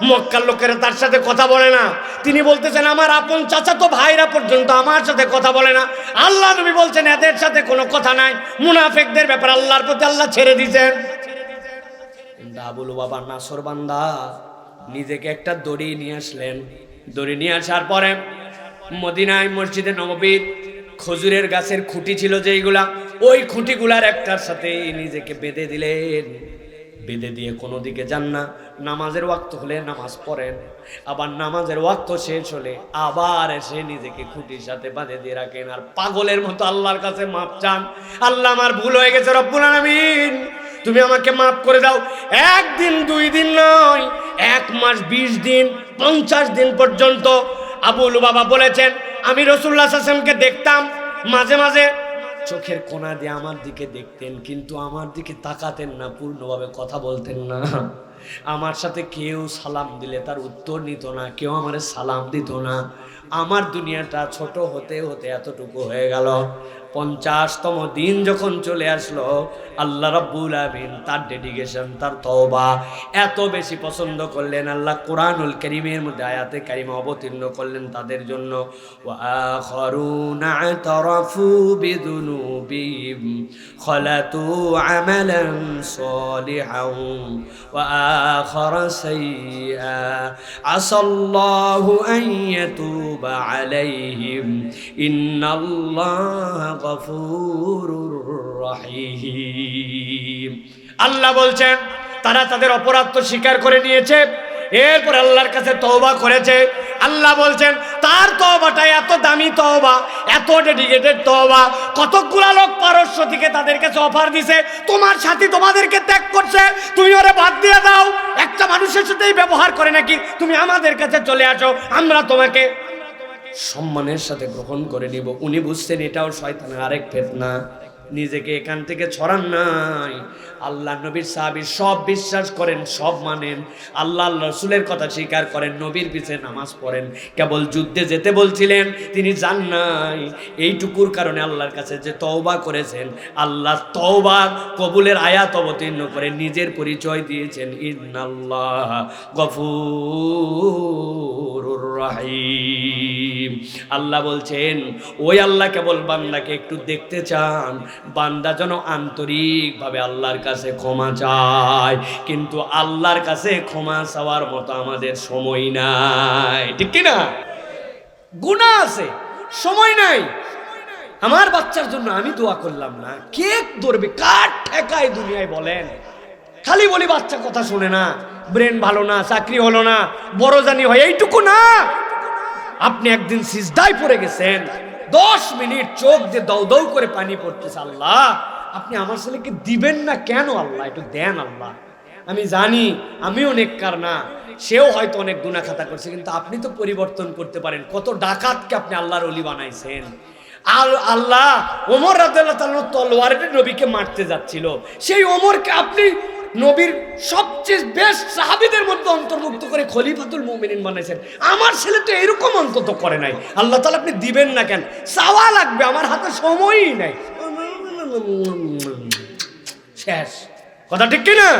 [SPEAKER 1] মক্কার লোকেরা তার সাথে কথা বলে না। তিনি বলতেছেন আমার আপন চাচাতো ভাইরা পর্যন্ত আমার সাথে কথা বলে না। আল্লাহ নবী বলছেন এদের সাথে কোনো কথা নাই, মুনাফিকদের ব্যাপার আল্লাহর প্রতি আল্লাহ ছেড়ে দিয়েছেন। আবু লুবাবা নাসর বান্দা নিজেকে একটা দড়ি নিয়ে আসলেন। দড়ি নিয়ে আসার পরে মদিনায় মসজিদে নববীর খজুরের গাছের খুঁটি ছিল যেইগুলা, ওই খুঁটিগুলার একটার সাথে নিজেকে বেঁধে দিলেন। বেঁধে দিয়ে কোনো দিকে যান না, নামাজের ওয়াক্ত হলে নামাজ পড়েন, আবার নামাজের ওয়াক্ত শেষ হলে আবার এসে নিজেকে খুঁটির সাথে বাঁধে দিয়ে রাখেন, আর পাগলের মতো আল্লাহর কাছে মাপ চান। আল্লাহ আমার ভুল হয়ে গেছে, রব্বুল আলামিন তুমি আমাকে মাফ করে দাও। 1 দিন 2 দিন নয়, 1 মাস 20 দিন 50 দিন পর্যন্ত আবু লুবাবা বলেছেন আমি রাসূলুল্লাহ সাল্লাল্লাহু আলাইহি ওয়াসাল্লামকে দেখতাম, মাঝে মাঝে চোখের কোণা দিয়ে আমার দিকে দেখতেন, কিন্তু আমার দিকে তাকাতেন না, পূর্ণভাবে কথা বলতেন না। আমার সাথে কেউ সালাম দিলে তার উত্তর নিত না, কেউ আমারে সালাম দিত না। আমার দুনিয়াটা ছোট হতে হতে এতটুকু হয়ে গেল। 50তম দিন যখন চলে আসলো, আল্লাহ রাব্বুল আমিন তার ডেডিকেশন, তার তওবা এত বেশি পছন্দ করলেন, আল্লাহ কোরআনুল কারীমের মধ্যে আয়াতে কারিমা অবতীর্ণ করলেন তাদের জন্য। ওয়া আখারুনা আতারাফু বিযুনুবিহিম খালাতু আমালান সালিহান ওয়া আখারা সাইয়্যা আসাল্লাহু আন ইয়াতুবা আলাইহিম ইন্নাল্লাহা গফুরুর রহিম। আল্লাহ বলছেন তারা তাদের অপরাধ তো স্বীকার করে নিয়েছে, এরপর আল্লাহর কাছে তওবা করেছে। আল্লাহ বলছেন তার তওবাটা এত দামি তওবা, এত ডেডিকেটেড তওবা, কতগুলা লোক পারস্য থেকে তাদের কাছে অফার দিছে, তোমার সাথী তোমাদেরকে ত্যাগ করছে, তুমি ওরে বাদ দিয়ে দাও, একটা মানুষের সাথেই ব্যবহার করে নাকি, তুমি আমাদের কাছে চলে আসো, আমরা তোমাকে সম্মানের সাথে গ্রহণ করে নিব। উনি বুঝছেন এটাও শয়তানের আরেক ফিতনা, নিজেকে এখান থেকে ছড়ান নাই। আল্লাহ নবীর সাহাবী সব বিশ্বাস করেন, সব মানেন, আল্লাহ রাসূলের কথা স্বীকার করেন, নবীর পিছে নামাজ পড়েন, কেবল যুদ্ধে যেতে বলছিলেন তিনি যান নাই। এইটুকুর কারণে আল্লাহর কাছে যে তওবা করেছেন, আল্লাহ তওবা কবুলের আয়াত অবতীর্ণ করে নিজের পরিচয় দিয়েছেন, ইন্নাল্লাহ গফুরুর রহিম। আল্লাহ বলছেন ওই আল্লাহ কেবল বান্দাকে একটু দেখতে চান, বান্দা যেন আন্তরিকভাবে আল্লাহর কাছে ক্ষমা চায়, কিন্তু আল্লাহর কাছে ক্ষমা চাওয়ার মতো আমাদের সময় নাই, ঠিক কি না? গুনাহ আছে, সময় নাই। আমার বাচ্চার জন্য আমি দোয়া করলাম না, কে ধরবে, কার ঠেকায় দুনিয়ায় বলেন? খালি বলি বাচ্চা কথা শুনে না, ব্রেন ভালো না, চাকরি হলো না, বড় জানি হয়, এইটুকু না। আপনি একদিন সিজদায় পড়ে গেছেন, 10 মিনিট চোখ দিয়ে দাউ দাউ করে পানি পড়তেছে, আল্লাহ আপনি আমার ছেলেকে দিবেন না কেন? আল্লাহ একটু দেন আল্লাহ। আমি জানি আমিও নেককার না, সেও হয়তো অনেক গুনাহ খাতা করছে, কিন্তু আপনি তো পরিবর্তন করতে পারেন। কত ডাকাতকে আপনি আল্লাহর ওলি বানাইছেন। আল্লাহ ওমর রাদিয়াল্লাহু তাআলা তলোয়ারে নবীকে মারতে যাচ্ছিল, সেই ওমরকে আপনি নবীর সবচেয়ে বেস্ট সাহাবীদের মধ্যে অন্তর্ভুক্ত করে খলিফাতুল মুমিনিন বানাইছেন। আমার ছেলে তো এরকম অন্তত করে নাই, আল্লাহ তাআলা আপনি দিবেন না কেন? চাওয়া লাগবে, আমার হাতে সময়ই নাই। শেষ কথা, ঠিক কি না?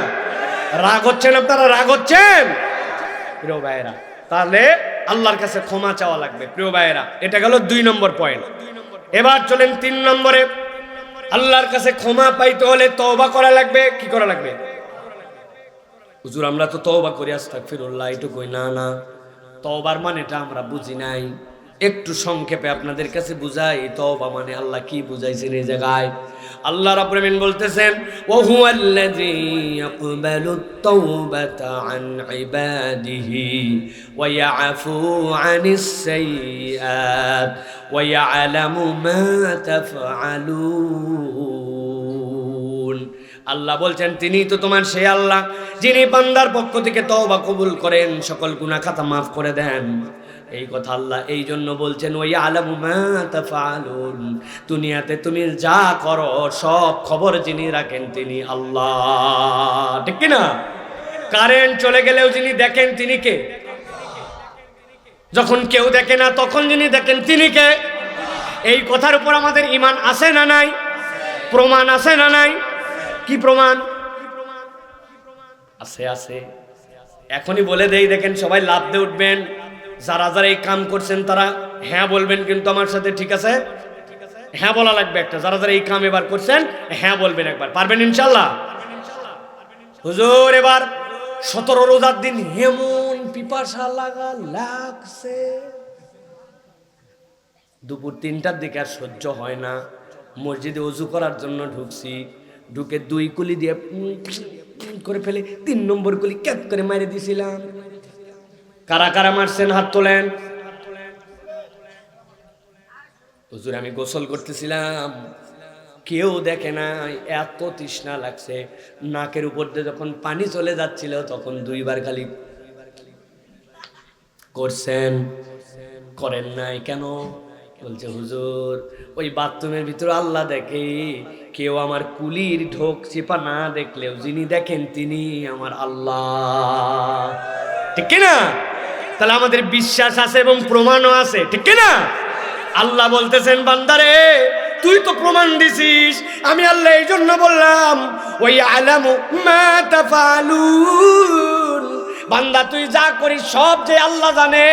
[SPEAKER 1] রাগ হচ্ছেন আপনারা, রাগ হচ্ছেন প্রিয় ভাইয়েরা। তাহলে আল্লাহর কাছে ক্ষমা চাওয়া লাগবে প্রিয় ভাইয়েরা। এটা গেল 2 নম্বর পয়েন্ট। এবার চলেন 3 নম্বরে। আল্লাহর কাছে ক্ষমা পাইতে হলে তওবা করা লাগবে। কি করা লাগবে? হুজুর আমরা তো তওবা করি আস্তাগফিরুল্লাহ, একটু কই না না, তওবার মানেটা আমরা বুঝি নাই। একটু সংক্ষেপে আপনাদের কাছে বুঝাই, তওবা মানে আল্লাহ কি বুঝাইছেন এই জায়গায়। আল্লাহ রাব্বুল আমিন বলতেছেন ওয়া হুয়াল্লাযী ইয়াকবালুত তাওবাতা আন ইবাদিহি ওয়া ইয়াফু আনিস সাইয়্যাত ওয়া ইয়ালামু মা তাফআলুন। আল্লাহ বলছেন তিনি তো তোমার সেই আল্লাহ যিনি বান্দার পক্ষ থেকে তওবা কবুল করেন, সকল গুনাহ খাতা মাফ করে দেন। এই কথা আল্লাহ এই জন্য বলছেন ওয়া ইয়ালামু মা তাফআলুন, দুনিয়াতে তুমি যা করো সব খবর যিনি রাখেন তিনি আল্লাহ, ঠিক কি না? কারেন্ট চলে গেলেও যিনি দেখেন তিনি কে? যখন কেউ দেখে না তখন যিনি দেখেন তিনি কে? এই কথার উপর আমাদের ঈমান আছে না নাই? প্রমাণ আছে না নাই? কি প্রমাণ আছে? আছে। এখনই বলে দেই, দেখেন সবাই লাফ দিয়ে উঠবেন, যারা যারা এই কাম করছেন তারা হ্যাঁ বলবেন কিন্তু আমার সাথে, ঠিক আছে? হ্যাঁ বলা লাগবে একটা। যারা যারা এই কাম এবার করছেন হ্যাঁ বলবেন একবার, পারবেন ইনশাল্লাহ? হুজুর এবার 17 রোজার দিন এমন পিপাসা লাগছে, দুপুর 3টার দিকে আর সহ্য হয় না, মসজিদে ওযু করার জন্য ঢুকছি, ঢুকে 2 কুলি দিয়ে করে ফেলে 3 নম্বর কুলি ক্যাপ করে মারে দিছিলাম। কারা কারা মারছেন হাত তোলেন। হুজুর আমি গোসল করতেছিলাম, কেউ দেখে না, এত তৃষ্ণা লাগছে, নাকের উপর দিয়ে যখন পানি চলে যাচ্ছিল তখন 2 বার খালি করছেন। করেন নাই কেন? বলছে হুজুর ওই বাথরুমের ভিতরে আল্লাহ দেখে, কেউ আমার কুলির ঢোক চেপা না দেখলেও যিনি দেখেন তিনি আমার আল্লাহ, ঠিক কিনা? তাহলে আমাদের বিশ্বাস আছে এবং প্রমাণও আছে, ঠিক কি না? আল্লাহ বলতেছেন বান্দারে তুই তো প্রমাণ দিছিস, আমি আল্লাহ এই জন্য বললাম ওই আলামু মা তাফালুন, বান্দা তুই যা করিস সব যে আল্লাহ জানে,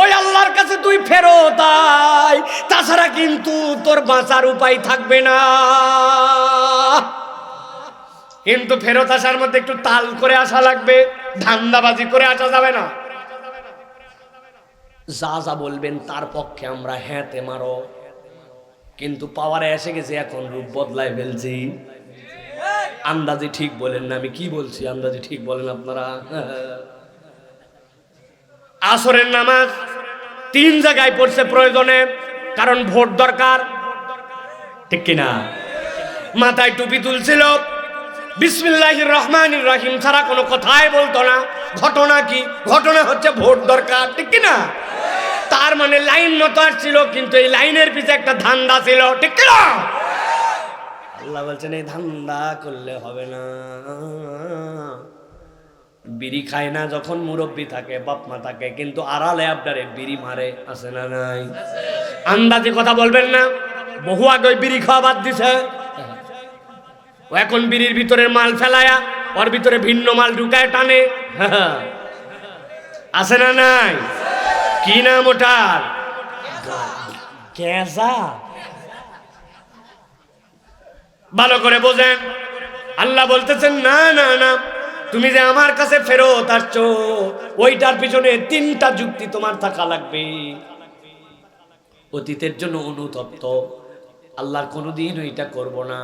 [SPEAKER 1] ওই আল্লাহর কাছে তুই ফেরত আয়, তাছাড়া কিন্তু তোর বাঁচার উপায় থাকবে না। কিন্তু ফেরত আসার মধ্যে একটু তাল করে আসা লাগবে, ধান্দাবাজি করে আসা যাবে না। যা যা বলবেন তার পক্ষে আমরা হ্যাঁতে মারো, কিন্তু পাওয়ারে এসে গেছে এখন রূপ বদলায় ফেলছি। আন্দাজি ঠিক বলেন না, আমি কি বলছি আন্দাজি ঠিক বলেন আপনারা। আসরের নামাজ 3 জায়গায় পড়ছে প্রয়োজনে, কারণ ভোট দরকার, ঠিক কিনা? মাথায় টুপি তুলছিল, বিসমিল্লাহির রহমানির রহিম ছাড়া কোনো কথাই বলতো না। ঘটনা কি? ঘটনা হচ্ছে ভোট দরকার, ঠিক কিনা? তার মানে লাইন মতো আসছিল, কিন্তু এই লাইনের পিছে একটা ধান্দা ছিল, ঠিক কিনা? আল্লাহ বলছেন এই ধান্দা করলে হবে না। বিড়ি খায় না যখন মুরব্বী থাকে, বাপ মা থাকে, কিন্তু আড়ালে আপনারে বিড়ি মারে, আছে না নাই? আন্দাজে কথা বলবেন না, বহু আগে বিড়ি খাওয়া বাদ দিছে, ও এখন বিড়ির ভিতরে মাল ফেলায়া ওর ভিতরে ভিন্ন মাল ঢুকায় টানে, আছে না নাই? কি নাম ওটার? গ্যাজা। ভালো করে বোঝেন, আল্লাহ বলতেছেন না না না, তুমি যে আমার কাছে ফেরত আসছো ওইটার পিছনে 3টা যুক্তি তোমার থাকা লাগবে। অতীতের জন্য অনুতপ্ত, আল্লাহর কোনোদিন ওইটা করব না,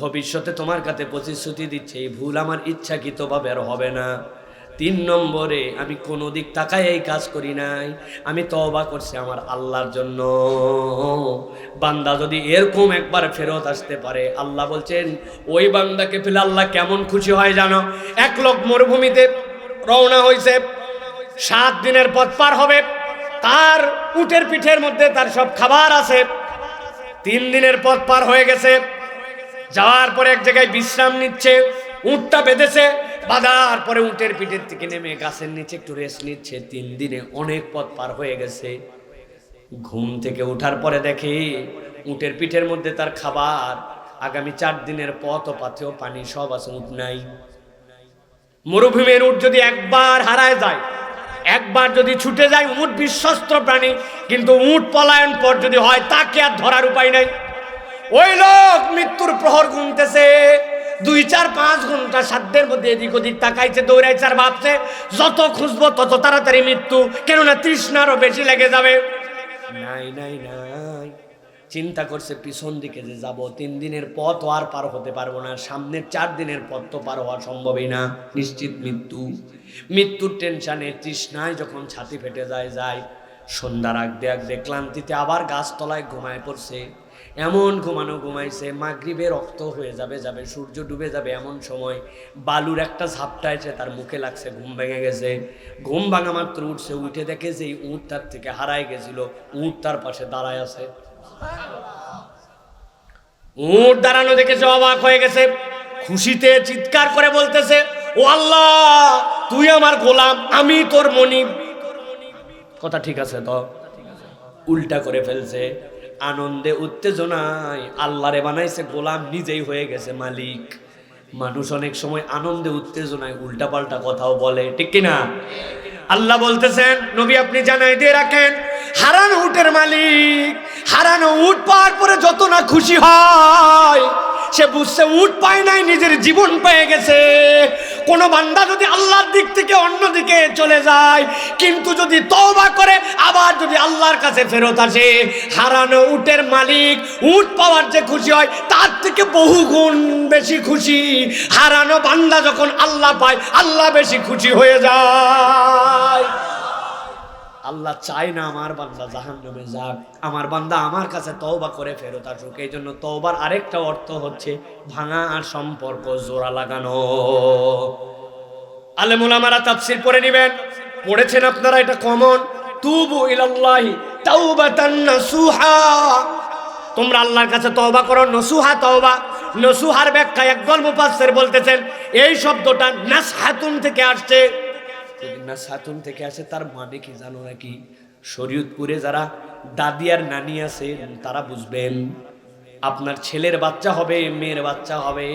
[SPEAKER 1] ভবিষ্যতে তোমার কাছে প্রতিশ্রুতি দিচ্ছে এই ভুল আমার ইচ্ছাকৃতভাবে আর হবে না। 3 নম্বরে আমি কোনো দিক তাকায় এই কাজ করি নাই, আমি তওবা করছি আমার আল্লাহর জন্য। বান্দা যদি এরকম একবার ফেরত আসতে পারে, আল্লাহ বলছেন ওই বান্দাকে পেলে আল্লাহ কেমন খুশি হয় জানো? 1 লোক মরুভূমিতে রওনা হয়েছে, 7 দিনের পথ পার হবে, তার উটের পিঠের মধ্যে তার সব খাবার আছে। 3 দিনের পথ পার হয়ে গেছে, যাওয়ার পরে এক জায়গায় বিশ্রাম নিচ্ছে, উটটা বেঁধেছে, বাঁধার পরে উটের পিঠের থেকে নেমে গাছের নিচে একটু রেস্ট নিচ্ছে। 3 দিনে অনেক পথ পার হয়ে গেছে। ঘুম থেকে ওঠার পরে দেখে উটের পিঠের মধ্যে তার খাবার, আগামী 4 দিনের পথ ও পাথেও পানি সব আছে, উট নাই। মরুভূমির উট যদি একবার হারায় যায়, একবার যদি ছুটে যায়, উট বিশ্বস্ত প্রাণী, কিন্তু উট পলায়ন পর যদি হয় তাকে আর ধরার উপায় নাই। ওই লোক মৃত্যুর প্রহর গুনতেছে, 2-4-5 ঘন্টা সাধ্যের মধ্যে এদিক ওদিক তাকাইছে, দৌড়াইছে, আর ভাবছে যত খুঁজবো তত তাড়াতাড়ি মৃত্যু, কেননা তৃষ্ণারও বেশি লেগে যাবে। নাই নাই নাই, চিন্তা করছে পিছন দিকে যে যাব, 3 দিনের পথ আর পার হতে পারবো না, সামনের 4 দিনের পথ তো পার হওয়া সম্ভবই না, নিশ্চিত মৃত্যু। মৃত্যুর টেনশনে তৃষ্ণায় যখন ছাতি ফেটে যায়, সন্ধ্যার আগ দিয়ে ক্লান্তিতে আবার গাছতলায় ঘুমায় পড়ছে। এমন ঘুমাইছে, মাগরিবে রক্ত হয়ে যাবে, সূর্য ডুবে যাবে, এমন সময় বালুর একটা ঝাপটা এসে তার মুখে লাগছে, ঘুম ভেঙে গেছে। ঘুম ভাঙা মাত্র উঠছে, উঠে দেখে যে উট তার থেকে হারায় গেছিল, উট তার পাশে দাঁড়ায় আছে। উট দাঁড়ানো দেখেছে, অবাক হয়ে গেছে, খুশিতে চিৎকার করে বলতেছে, ও আল্লাহ তুই আমার গোলাম, আমি তোর মনিব। কথা ঠিক আছে তো? উল্টা করে ফেলছে, আনন্দে উত্তেজনায় আল্লাহরে বানাইছে গোলাম, নিজেই হয়ে গেছে মালিক। মানুষ অনেক সময় আনন্দে উত্তেজনায় উল্টা পাল্টা কথাও বলে, ঠিক কিনা? আল্লাহ বলতেছেন নবী আপনি জানাই দিয়ে রাখেন, হারানো উটের মালিক হারানো উট পাওয়ার পরে যত না খুশি হয়, সে বুঝছে উট পায় নাই, নিজের জীবন পেয়ে গেছে। কোন বান্দা যদি আল্লাহর দিক থেকে অন্য দিকে চলে যায়, কিন্তু যদি তওবা করে আবার যদি আল্লাহর কাছে ফেরত আসে, হারানো উটের মালিক উট পাওয়ার যে খুশি হয় তার থেকে বহু গুণ বেশি খুশি। হারানো বান্দা যখন আল্লাহ পায়, আল্লাহ বেশি খুশি হয়ে যায়। আল্লাহ চায় না আমার বান্দা জাহান্নামে যাক, আমার বান্দা আমার কাছে তওবা করে ফেরত আসুক। এই জন্য তওবার আরেকটা অর্থ হচ্ছে ভাঙা আর সম্পর্ক জোড়া লাগানো। আলেম উলামারা তাফসীর পড়ে নেবেন, পড়েছেন আপনারা, এটা কমন। তুবু ইলাল্লাহি তাওবাতান নাসুহা, তোমরা আল্লাহর কাছে তওবা করো, নসুহা তওবা। নসুহার ব্যাখ্যা একদল মুফাসসির বলতেছেন এই শব্দটা নাসহাতুন থেকে আসছে। না সাতুন থেকে আসে, তার মানে কি জানো নাকি? শরীয়তপুরে যারা দাদি আর নানি আছে তারা বুঝবেন। আপনার ছেলের বাচ্চা হবে, মেয়ের বাচ্চা হবে,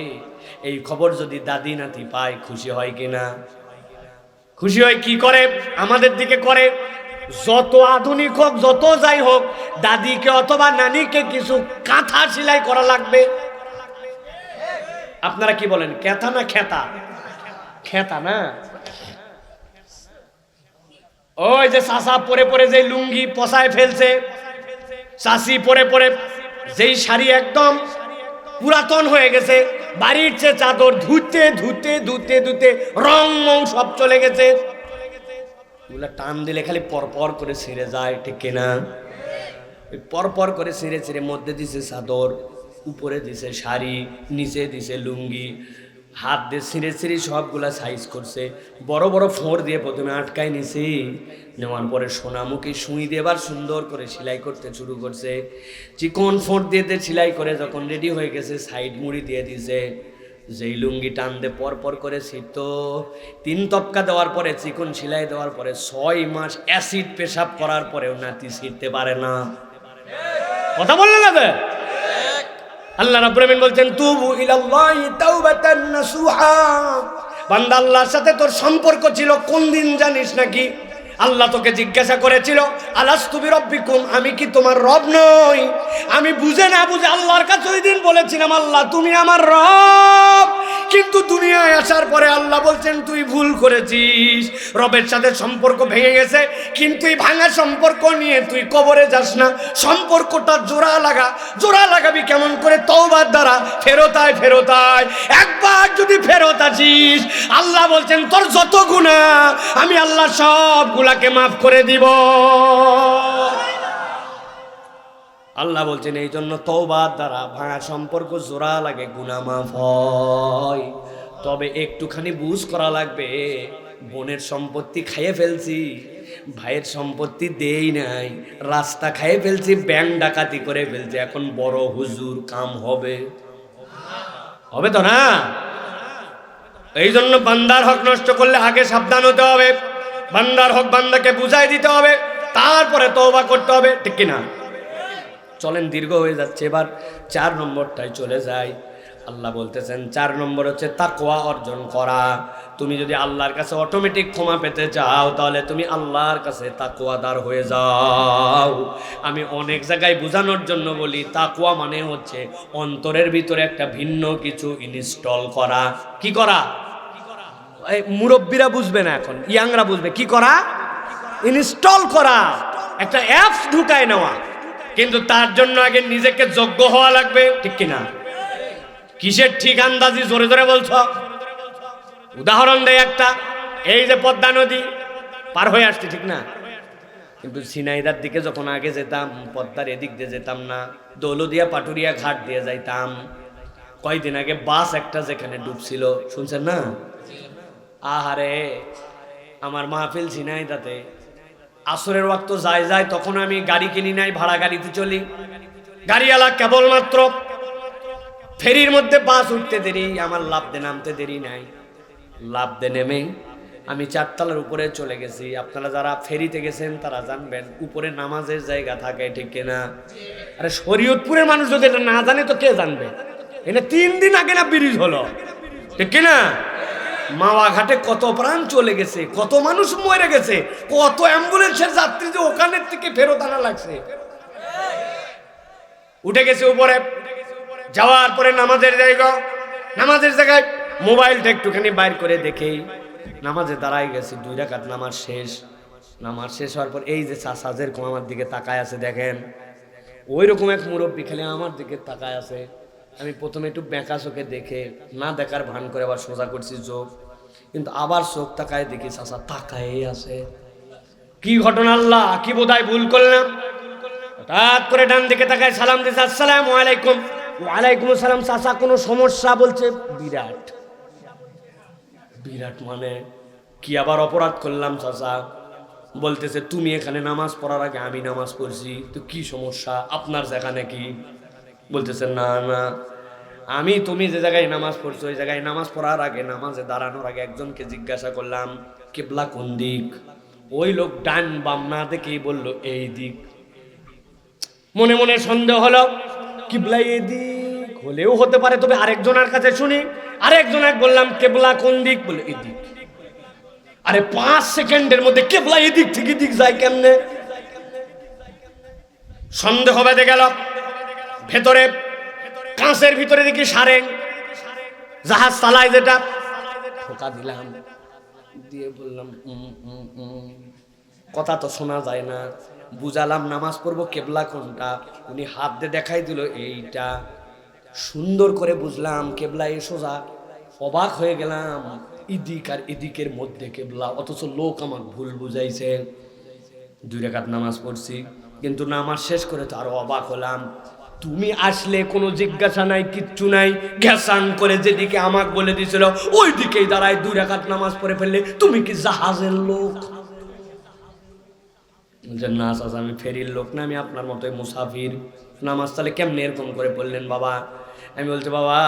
[SPEAKER 1] এই খবর যদি দাদি নাতি পায় খুশি হয় কিনা? খুশি হয়। কি করে? আমাদের দিকে করে, যত আধুনিক হোক যত যাই হোক, দাদিকে অথবা নানিকে কিছু কাঁথা সেলাই করা লাগবে। আপনারা কি বলেন, ক্যাথা না খেতা? খেতা না? ওই যে চাষা পরে পরে যে লুঙ্গি পচায় ফেলছে, চাষি পরে পরে যেই শাড়ি একদম পুরাতন হয়ে গেছে, বাড়ির চেয়ে চাদর ধুতে ধুতে ধুতে ধুতে রং মং সব চলে গেছে, ওগুলা টান দিলে খালি পরপর করে ছিঁড়ে যায়, ঠিক কিনা? পরপর করে ছিঁড়ে ছিঁড়ে মধ্যে দিছে চাদর, উপরে দিছে শাড়ি, নিচে দিছে লুঙ্গি, হাত দিয়ে ছিঁড়ে ছিঁড়ে সবগুলা সাইজ করছে, বড় বড় ফোঁড় দিয়ে প্রথমে আটকায় নিছে, নেওয়ার পরে সোনামুখী সুই দিয়ে এবার সুন্দর করে সেলাই করতে শুরু করছে। চিকন ফোঁড় দিয়ে সেলাই করে যখন রেডি হয়ে গেছে, সাইড মুড়ি দিয়ে দিছে। যেই লুঙ্গি টান দিয়ে পরপর করে ছিঁড়ত, 3 তপকা দেওয়ার পরে, চিকন সেলাই দেওয়ার পরে, 6 মাস অ্যাসিড পেশাব করার পরেও নাতি ছিঁড়তে পারে না। কথা বললেন না? আল্লাহ রাব্বুল আমিন বলছেন, তুবু ইলাল্লাহি তাওবাতান নাসুহা। বান্দা, আল্লাহর সাথে তোর সম্পর্ক ছিল কোন দিন জানিস নাকি? আল্লাহ তোকে জিজ্ঞাসা করেছিল, আলাস্তু বিরাব্বিকুম, আমি কি তোমার রব নই? আমি বুঝে না বুঝে আল্লাহর কাছে ওই দিন বলেছিলাম, আল্লাহ তুমি আমার রব। কিন্তু দুনিয়ায় আসার পরে আল্লাহ বলছেন, তুই ভুল করেছিস, রবের সাথে সম্পর্ক ভেঙে গেছে, কিন্তু এই ভাঙা সম্পর্ক নিয়ে তুই কবরে যাস না, সম্পর্কটা জোড়া লাগা। জোড়া লাগাবি কেমন করে? তওবার দ্বারা। ফেরত আয়, ফেরত আয়। একবার যদি ফেরত আসিস, আল্লাহ বলছেন তোর যত গুনাহ আমি আল্লাহ সবগুলাকে মাফ করে দিব। আল্লাহ বলছেন এই জন্য তওবার দ্বারা ভাঙা সম্পর্ক জোড়া লাগে, গুনাহ মাফ হয়। তবে একটুখানি বুঝ করা লাগবে, বোনের সম্পত্তি খাইয়ে ফেলছি, ভাইয়ের সম্পত্তি দেই নাই, রাস্তা খাইয়ে ফেলছি, ব্যাংক ডাকাতি করে ফেলছি, এখন বড় হুজুর কাম হবে? হবে তো না? এই জন্য বান্দার হক নষ্ট করলে আগে সাবধান হতে হবে, বান্দার হক বান্দাকে বুঝাই দিতে হবে, তারপরে তওবা করতে হবে, ঠিক কিনা? চলেন, দীর্ঘ হয়ে যাচ্ছে, এবার 4 নম্বরটাই চলে যায়। আল্লাহ বলতেছেন 4 নম্বর হচ্ছে তাকওয়া অর্জন করা। তুমি যদি আল্লাহর কাছে অটোমেটিক ক্ষমা পেতে চাও, তাহলে তুমি আল্লাহর কাছে তাকওয়াদার হয়ে যাও। আমি অনেক জায়গায় বোঝানোর জন্য বলি, তাকওয়া মানে হচ্ছে অন্তরের ভিতরে একটা ভিন্ন কিছু ইনস্টল করা। কি করা? মুরব্বীরা বুঝবে না, এখন ইয়াংরা বুঝবে। কি করা? ইনস্টল করা, একটা অ্যাপস ঢুকায় নেওয়া। কিন্তু তার জন্য আগে নিজেকে যোগ্য হওয়া লাগবে, ঠিক কিনা? কিসের ঠিক আন্দাজি? জোরে জোরে বলছ। উদাহরণ দেয় একটা, এই যে পদ্মা নদী পার হয়ে আসছে, ঠিক না? কিন্তু সিনাইদার দিকে যখন আগে যেতাম, পদ্মার এদিক দিয়ে যেতাম না, দৌলদিয়া পাটুরিয়া ঘাট দিয়ে যাইতাম। কয়দিন আগে বাস একটা যেখানে ডুবছিল, শুনছেন না? আহারে, আমার মাহফিল সিনাইদাতে, আসরের ওয়াক্ত যায় যায়, তখন আমি গাড়ি কিনি নাই, ভাড়া গাড়িতে চলি। গাড়িওয়ালা কেবলমাত্র ফেরির মধ্যে বাস উঠতে দেরি, আমার লাফদে নামতে দেরি নাই। লাফদে নেমে আমি 4 তলার উপরে চলে গেছি। আপনারা যারা ফেরিতে গেছেন তারা জানবেন, উপরে নামাজের জায়গা থাকে, ঠিক কিনা? আরে শরীয়তপুরের মানুষ যদি এটা না জানে তো কে জানবে? এটা 3 দিন আগে না ব্রিজ হলো, ঠিক কিনা? মাওয়া ঘাটে কত প্রাণ চলে গেছে, কত মানুষ মরে গেছে, কত অ্যাম্বুলেন্সের যাত্রী যে ওখানের থেকে ফেরত আনা লাগছে। উঠে গেছে উপরে, যাওয়ার পরে নামাজের জায়গায় মোবাইলটা একটুখানি বাইর করে দেখেই নামাজে দাঁড়াই গেছি। 2 রাকাত নামাজ শেষ হওয়ার পর এই যে চাচা যেরকম আমার দিকে তাকায় আছে, দেখেন ওই রকম এক মুরব্বী খালি আমার দিকে তাকায় আছে। আমি প্রথমে একটু বেঁকা চোখে দেখে না দেখার ভান করে আবার সোজা করছি চোখ, কিন্তু আবার চোখ তাকায় দেখি চাচা তাকায় আছে। কি ঘটনা? আল্লাহ, কি বোধহয় ভুল করলাম। হঠাৎ করে ডান দিকে তাকায় সালাম দিছে, আসসালামু আলাইকুম। ওয়ালাইকুম আসসালাম। চাচা কোনো সমস্যা? বলছে বিরাট। বিরাট মানে কি? আবার অপরাধ করলাম চাচা? বলতেছে তুমি এখানে নামাজ পড়ার আগে আমি নামাজ পড়ছি, তো কি সমস্যা? আপনার জায়গা নাকি? বলতেছে না না, আমি তুমি যে জায়গায় নামাজ পড়ছো ওই জায়গায় নামাজ পড়ার আগে, নামাজে দাঁড়ানোর আগে একজনকে জিজ্ঞাসা করলাম কিবলা কোন দিক। ওই লোক ডান বাম না দেখেই বলল এই দিক। মনে মনে সন্দেহ হলো, কিবলা এই দিক হলেও হতে পারে, তবে আরেকজনের কাছে শুনি। আরেকজনের বললাম কেবলা কোন দিক, বলে এই দিক। আরে 5 সেকেন্ডের মধ্যে কেবলা এই দিক থেকে দিক যায় কেমনে? সন্দেহ বেঁধে গেল। ভেতরে কাঁচের ভিতরে দেখি সারেং, জাহাজ চালায় যেটা, ঠোকা দিলাম, দিয়ে বললাম কথা তো শোনা যায় না। বুঝালাম নামাজ পড়বো কেবলা কোনটা, উনি হাত দিয়ে দেখাই দিল এইটা। সুন্দর করে বুঝলাম কেবলা এই সোজা। অবাক হয়ে গেলাম, এদিক আর এদিকের মধ্যে কেবলা, অথচ লোক আমাকে ভুল বুঝাইছে। 2 রাকাত নামাজ পড়ছি, কিন্তু নামাজ শেষ করে তো আরো অবাক হলাম। তুমি আসলে কোনো জিজ্ঞাসা নাই, কিচ্ছু নাই, ঘ্যাসাং করে যেদিকে আমাকে বলে দিয়েছিল ওই দিকেই দাঁড়ায় 2 রাকাত নামাজ পড়ে ফেললে। তুমি কি জাহাজের লোক? না চাচা, আমি ফেরির লোক না, আমি আপনার মতোই মুসাফির। নামাজ তাহলে কেমনে এরকম করে বললেন বাবা? আমি বলছি বাবা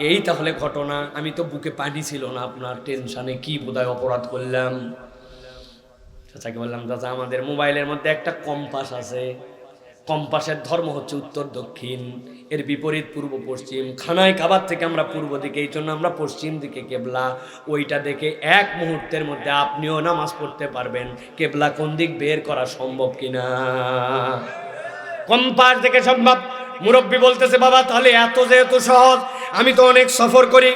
[SPEAKER 1] এই তাহলে ঘটনা, আমি তো বুকে পানি ছিল না আপনার টেনশনে, কি বোধহয় অপরাধ করলাম। চাচাকে বললাম চাচা আমাদের মোবাইলের মধ্যে একটা কম্পাস আছে, কম্পাসের ধর্ম হচ্ছে উত্তর দক্ষিণ, এর বিপরীত পূর্ব পশ্চিম। খানায় কাবার থেকে আমরা পূর্ব দিকে, এই জন্য আমরা পশ্চিম দিকে কেবলা। ওইটা দেখে 1 মুহূর্তের মধ্যে আপনিও নামাজ পড়তে পারবেন কেবলা কোন দিক বের করা সম্ভব কিনা। কম্পাস দেখে সম্ভব। মুরব্বী বলতেছে বাবা তাহলে এত যেহেতু সহজ, আমি তো অনেক সফর করি,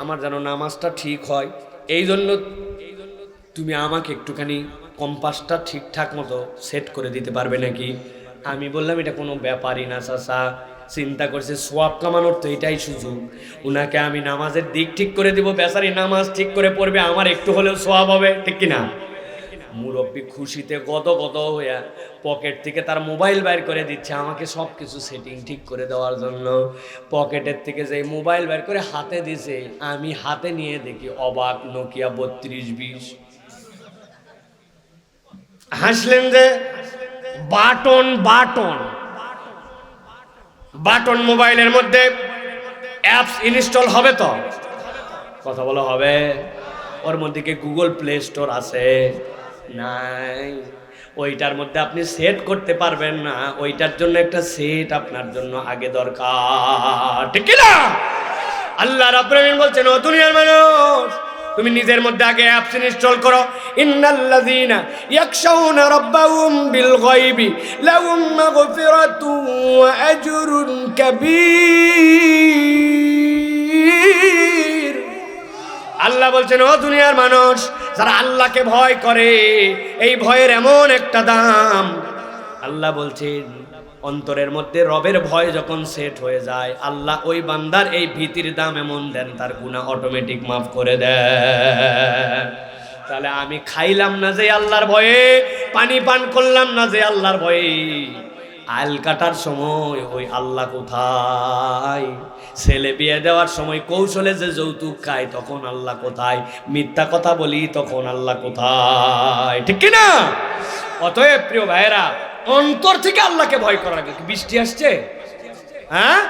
[SPEAKER 1] আমার যেন নামাজটা ঠিক হয়, এই জন্য তুমি আমাকে একটুখানি কম্পাসটা ঠিকঠাক মতো সেট করে দিতে পারবে নাকি? আমি বললাম এটা কোনো ব্যাপারই না চাচা, চিন্তা করছে সোয়াব কামানোর তো এটাই সুযোগ। উনাকে আমি নামাজের দিক ঠিক করে দিব, বেচারি নামাজ ঠিক করে পড়বে, আমার একটু হলেও সোয়াব হবে, ঠিক কিনা? মুরব্বী খুশিতে গদগদ হইয়া পকেট থেকে তার মোবাইল বাইর করে দিচ্ছে আমাকে সব কিছু সেটিং ঠিক করে দেওয়ার জন্য। পকেটের থেকে যে মোবাইল বাইর করে হাতে দিছে, আমি হাতে নিয়ে দেখি অবাক, নোকিয়া 3220। হাসলেন যে বাটন বাটন বাটন মোবাইলের মধ্যে অ্যাপস ইনস্টল হবে তো? কথা বলা হবে? ওর মধ্যে কি গুগল প্লে স্টোর আছে? নাই। ওইটার মধ্যে আপনি সেট করতে পারবেন না, ওইটার জন্য একটা সেট আপনার জন্য আগে দরকার, ঠিক না? আল্লাহ রাব্বুল আলামিন বলছেন ও দুনিয়ার মানুষ, তুমি নিজের মধ্যে আগে অ্যাপস ইনস্টল করো। ইন্নাল্লাযীনা ইয়াখশাউনা রাব্বাহুম বিল গায়বি লাহুম মাগফিরাতুন ওয়া আজরুন কাবীর। আল্লাহ বলছেন ও দুনিয়ার মানুষ, যারা আল্লাহকে ভয় করে এই ভয়ের এমন একটা দাম। আল্লাহ বলছেন অন্তরের মধ্যে রবের ভয় যখন সেট হয়ে যায়, আল্লাহ ওই বান্দার এই ভীতির দাম এমন দেন, তার গুনাহ অটোমেটিক মাফ করে দেন। তাহলে আমি খাইলাম না যে আল্লাহর ভয়ে, পানি পান করলাম না যে আল্লাহর ভয়ে, আল কাটার সময় ওই আল্লাহ কোথায়? ছেলে বিয়ে দেওয়ার সময় কৌশলে যে যৌতুক খায় তখন আল্লাহ কোথায়? মিথ্যা কথা বলি তখন আল্লাহ কোথায়, ঠিক কিনা? অতএব প্রিয় ভাইয়েরা, অন্তর থেকে আল্লাহকে ভয় করা লাগে। বৃষ্টি আসছে, হ্যাঁ,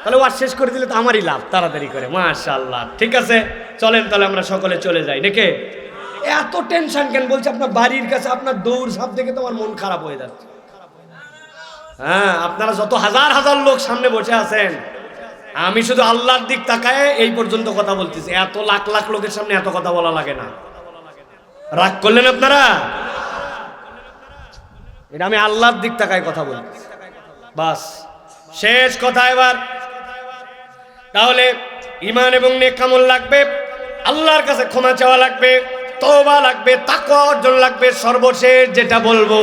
[SPEAKER 1] তাহলে ওয়াজ শেষ করে দিলে তো আমারই লাভ, তাড়াতাড়ি করে। মাশাআল্লাহ, ঠিক আছে, চলেন তাহলে আমরা সকলে চলে যাই নাকি? এত টেনশন কেন? বলছে আপনার বাড়ির কাছে আপনার দৌড় ঝাঁপ দেখে তোমার মন খারাপ হয়ে যাচ্ছে। হ্যাঁ, আপনারা যত হাজার হাজার লোক সামনে বসে আছেন, আমি শুধু আল্লাহর দিক তাকায় এই পর্যন্ত কথা বলতেছি, এত লাখ লাখ লোকের সামনে এত কথা বলা লাগে না। রাগ করলেন আপনারা? এটা আমি আল্লাহর দিক তাকায় কথা বলি, বাস শেষ কথা। এবার তাহলে ঈমান এবং নেক আমল লাগবে, আল্লাহর কাছে ক্ষমা চাওয়া লাগবে, তওবা লাগবে, তাকওয়া অর্জন লাগবে। সর্বশেষ যেটা বলবো,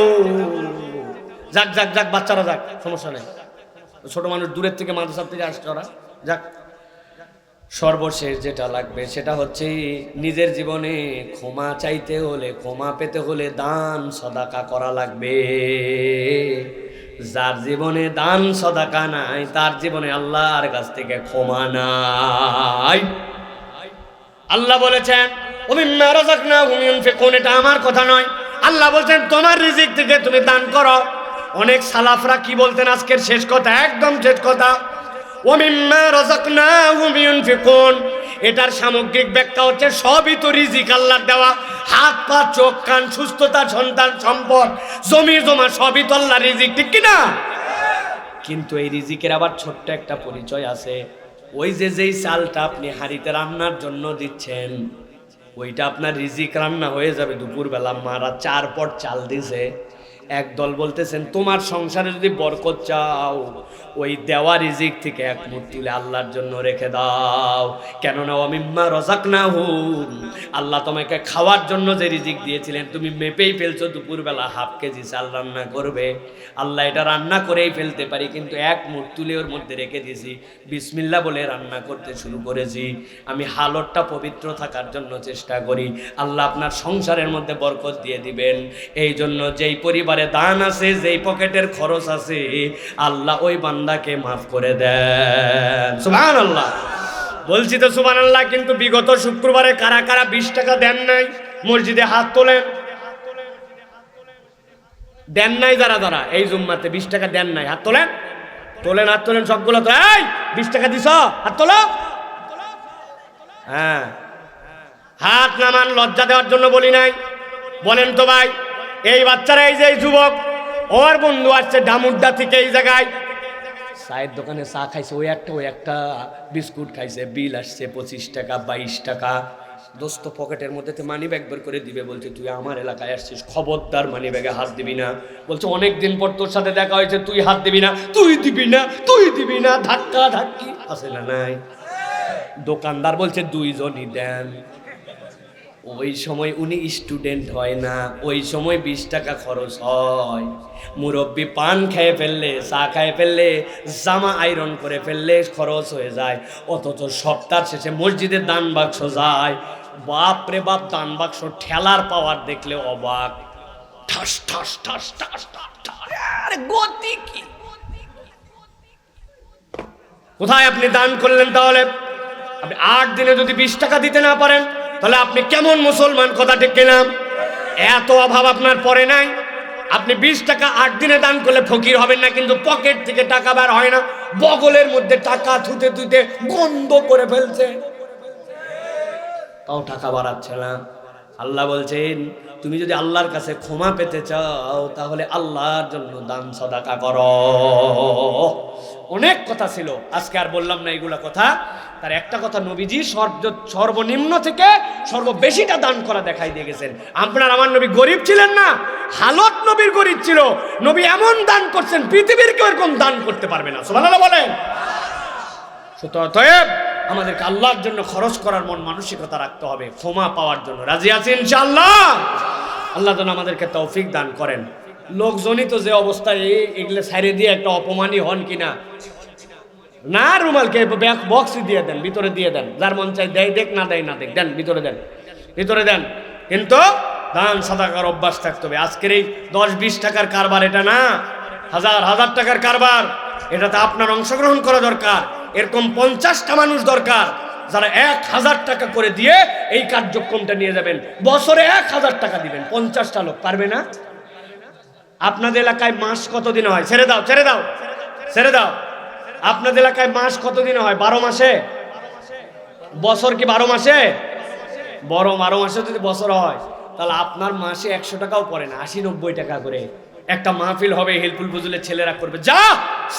[SPEAKER 1] যাক যাক যাক বাচ্চারা যাক, সমস্যা নেই, ছোট মানুষ দূরের থেকে মাদ্রাসা থেকে আসছে ওরা, যাক। সর্বশেষ যেটা লাগবে সেটা হচ্ছে নিজের জীবনে ক্ষমা চাইতে হলে, ক্ষমা পেতে হলে দান সদাকা করা লাগবে। যার জীবনে দান সদাকা নাই, তার জীবনে আল্লাহর কাছ থেকে ক্ষমা নাই। আল্লাহ বলেছেন ওমিম্মা রাযাকনাহুম ইউনফিকুন, এটা আমার কথা নয়, আল্লাহ বলছেন তোমার রিজিক থেকে তুমি দান করো। অনেক সালাফরা কি বলতেন, আজকের শেষ কথা, একদম শেষ কথা, ওয়া মিম্মা রাযাকনাহুম ইউনফিকুন। এটার সামগ্রিক ব্যাখ্যা হচ্ছে সবই তো রিজিক আল্লাহর দেওয়া। হাত পা চোখ কান সুস্থতা সন্তান সম্পদ জমি জমা সবই তো আল্লাহর রিজিক, ঠিক কি না? কিন্তু এই রিজিকের আবার ছোট্ট একটা পরিচয় আছে। ওই যে যেই চালটা আপনি হাঁড়িতে রান্নার জন্য দিচ্ছেন ওইটা আপনার রিজিক, রান্না হয়ে যাবে দুপুরবেলা। মারা 4 পট চাল দিছে, একদল বলতেছেন তোমার সংসারে যদি বরকত চাও ওই দেওয়া রিজিক থেকে এক মুঠ তুলে আল্লাহর জন্য রেখে দাও। কেননা ওয়া মিম্মা রাযাকনাহুম, আল্লাহ তোমাকে খাওয়ার জন্য যে রিজিক দিয়েছিলেন তুমি মেপেই ফেলছো দুপুরবেলা হাফ কেজি চাল রান্না করবে। আল্লাহ এটা রান্না করেই ফেলতে পারি, কিন্তু এক মুঠ তুলে ওর মধ্যে রেখে দিয়েছি, বিসমিল্লাহ বলে রান্না করতে শুরু করেছি। আমি হালতটা পবিত্র থাকার জন্য চেষ্টা করি। আল্লাহ আপনার সংসারের মধ্যে বরকত দিয়ে দিবেন। এই জন্য যেই পরিবারে দান আছে, যেই পকেটের খরচ আছে, আল্লাহ ওই বান্দাকে মাফ করে দেন। সুবহানাল্লাহ বলছি তো সুবহানাল্লাহ। কিন্তু বিগত শুক্রবারে কারা কারা 20 টাকা দেন নাই? মসজিদে হাত তোলেন। দেন নাই যারা যারা এই জুম্মাতে 20 টাকা দেন নাই, হাত তোলেন। তোলেন, হাত তোলেন সবগুলো তো। এই 20 টাকা দিছ, হাত তোলো। হ্যাঁ, হাত নামান, লজ্জা দেওয়ার জন্য বলি নাই। বলেন তো ভাই, এই বাচ্চারা, এই যে এই যুবক, ওর বন্ধু আসছে ডামুড্ডা থেকে এই জায়গায় চায়ের দোকানে চা খাইছে, ওই একটা বিস্কুট খাইছে, বিল আসছে 25 টাকা 22 টাকা। দোস্ত পকেটের মধ্যে মানি ব্যাগ বের করে দিবে, বলছে তুই আমার এলাকায় আসছিস, খবরদার মানি ব্যাগে হাত দিবি না। বলছে অনেকদিন পর তোর সাথে দেখা হয়েছে, তুই হাত দিবি না, তুই দিবি না, তুই দিবি না, ধাক্কা ধাক্কি আছে না নাই? দোকানদার বলছে 2 জনই দেন। ওই সময় উনি স্টুডেন্ট হয় না, ওই সময় 20 টাকা খরচ হয়। মুরব্বি পান খেয়ে ফেললে, চা খেয়ে ফেললে, জামা আয়রন করে ফেললে খরচ হয়ে যায়। অথচ সপ্তাহ শেষে মসজিদের দান বাক্স যায়, বাপ রে বাপ, দান বাক্স ঠেলার পাওয়ার দেখলে অবাক। ঠাস ঠাস ঠাস ঠাস ঠাস ঠাস, আরে গতি কি! কোথায় আপনি দান করলেন? তাহলে আপনি 8 দিনে যদি 20 টাকা দিতে না পারেন তাহলে আপনি কেমন মুসলমান? কথা ঠিক কিনা? এত অভাব আপনার পড়ে নাই? আপনি 20 টাকা 8 দিনে দান করলে ফকির হবেন না, কিন্তু পকেট থেকে টাকা বের হয় না, বগলের মধ্যে টাকা থুতে থুতে গন্ধ করে ফেলছে, তাও টাকা বাড়াচ্ছে না। আল্লাহ বলছেন তুমি যদি আল্লাহর কাছে ক্ষমা পেতে চাও তাহলে আল্লাহর জন্য দান সাদাকা করো। অনেক কথা ছিল, আজকে আর বললাম না এগুলা কথা। তার একটা কথা, নবীজি সর্বনিম্ন থেকে সর্ববেশিটা দান করা দেখাই দিয়ে গেছেন। আপনার আমার নবী গরিব ছিলেন না, হালত নবীর গরিব ছিল। নবী এমন দান করছেন পৃথিবীর কেউ এরকম দান করতে পারবে না। সুবহানাল্লাহ বলেন। অতএব আমাদেরকে আল্লাহর জন্য খরচ করার মন মানসিকতা রাখতে হবে, ক্ষমা পাওয়ার জন্য। রাজি আছি ইনশাআল্লাহ? আল্লাহ যেন আমাদেরকে তৌফিক দান করেন। লোকজনই তো যে অবস্থায় এগুলো ছাড়িয়ে দিয়ে একটা অপমানই হন কিনা না, রুমালকে বক্সই দিয়ে দেন, ভিতরে দিয়ে দেন, যার মন চাই দেয় দেখ, না দেয় না দেখ, দেন ভিতরে দেন, ভিতরে দেন। কিন্তু দান সাদাকার অভ্যাস থাকতে হবে। আজকের এই 10-20 টাকার কারবার এটা না, হাজার হাজার টাকার কারবার। এটাতে আপনার অংশগ্রহণ করা দরকার। এরকম 50টা মানুষ দরকার যারা 1000 টাকা করে দিয়ে এই কার্যক্রমটা নিয়ে যাবেন। বছরে 1000 টাকা দিবেন, 50টা লোক পারবে না? আপনাদের এলাকায় মাস কতদিন হয়? ছেড়ে দাও, ছেড়ে দাও, ছেড়ে দাও। আপনাদের এলাকায় মাস কতদিন হয়? 12 মাসে। বছর কি 12 মাসে? 12 মাসে যদি বছর হয় তাহলে আপনার মাসে 100 টাকাও পড়ে না, 80-90 টাকা করে একটা মাহফিল হবে, হেল্পফুল ফজলের ছেলেরা করবে, যা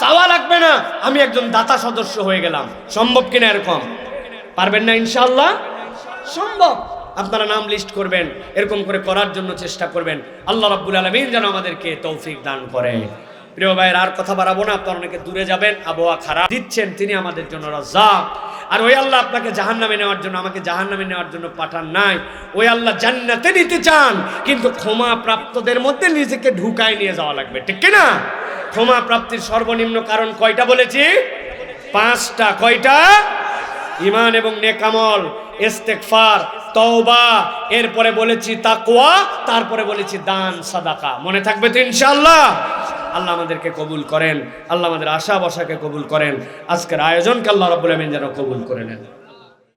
[SPEAKER 1] চাওয়া লাগবে না, আমি একজন দাতা সদস্য হয়ে গেলাম। সম্ভব কিনা এরকম? পারবেন না? ইনশাআল্লাহ সম্ভব। আপনারা নাম লিস্ট করবেন, এরকম করে করার জন্য চেষ্টা করবেন। আল্লাহ রাব্বুল আলামিন যেন আমাদেরকে তৌফিক দান করে। প্রিয় ভাইয়ের আর কথা বাড়াবো না, আপনারা অনেকে দূরে যাবেন, আবহাওয়া খারাপ। দিচ্ছেন তিনি আমাদের জন্য রাজ্জাক। আর ওই আল্লাহ আপনাকে জাহান্নামে নেওয়ার জন্য, আমাকে জাহান্নামে নেওয়ার জন্য পাঠান নাই। ওই আল্লাহ জান্নাতে নিতে চান, কিন্তু ক্ষমা প্রাপ্তদের মধ্যে নিজেকে ঢুকায় নিয়ে যাওয়া লাগবে, ঠিক কিনা? ক্ষমা প্রাপ্তির সর্বনিম্ন কারণ কয়টা বলেছি? 5টা। কয়টা? ঈমান এবং নেক আমল, ইস্তেগফার, তওবা, এরপরে বলেছি তাকওয়া, তারপরে বলেছি দান সাদাকা। মনে থাকবে তো ইনশাআল্লাহ? আল্লাহ আমাদেরকে কবুল করেন, আল্লাহ আমাদের আশা বসাকে কবুল করেন। আজকের আয়োজনকে আল্লাহ রাব্বুল আলামিন যেন কবুল করে নেন।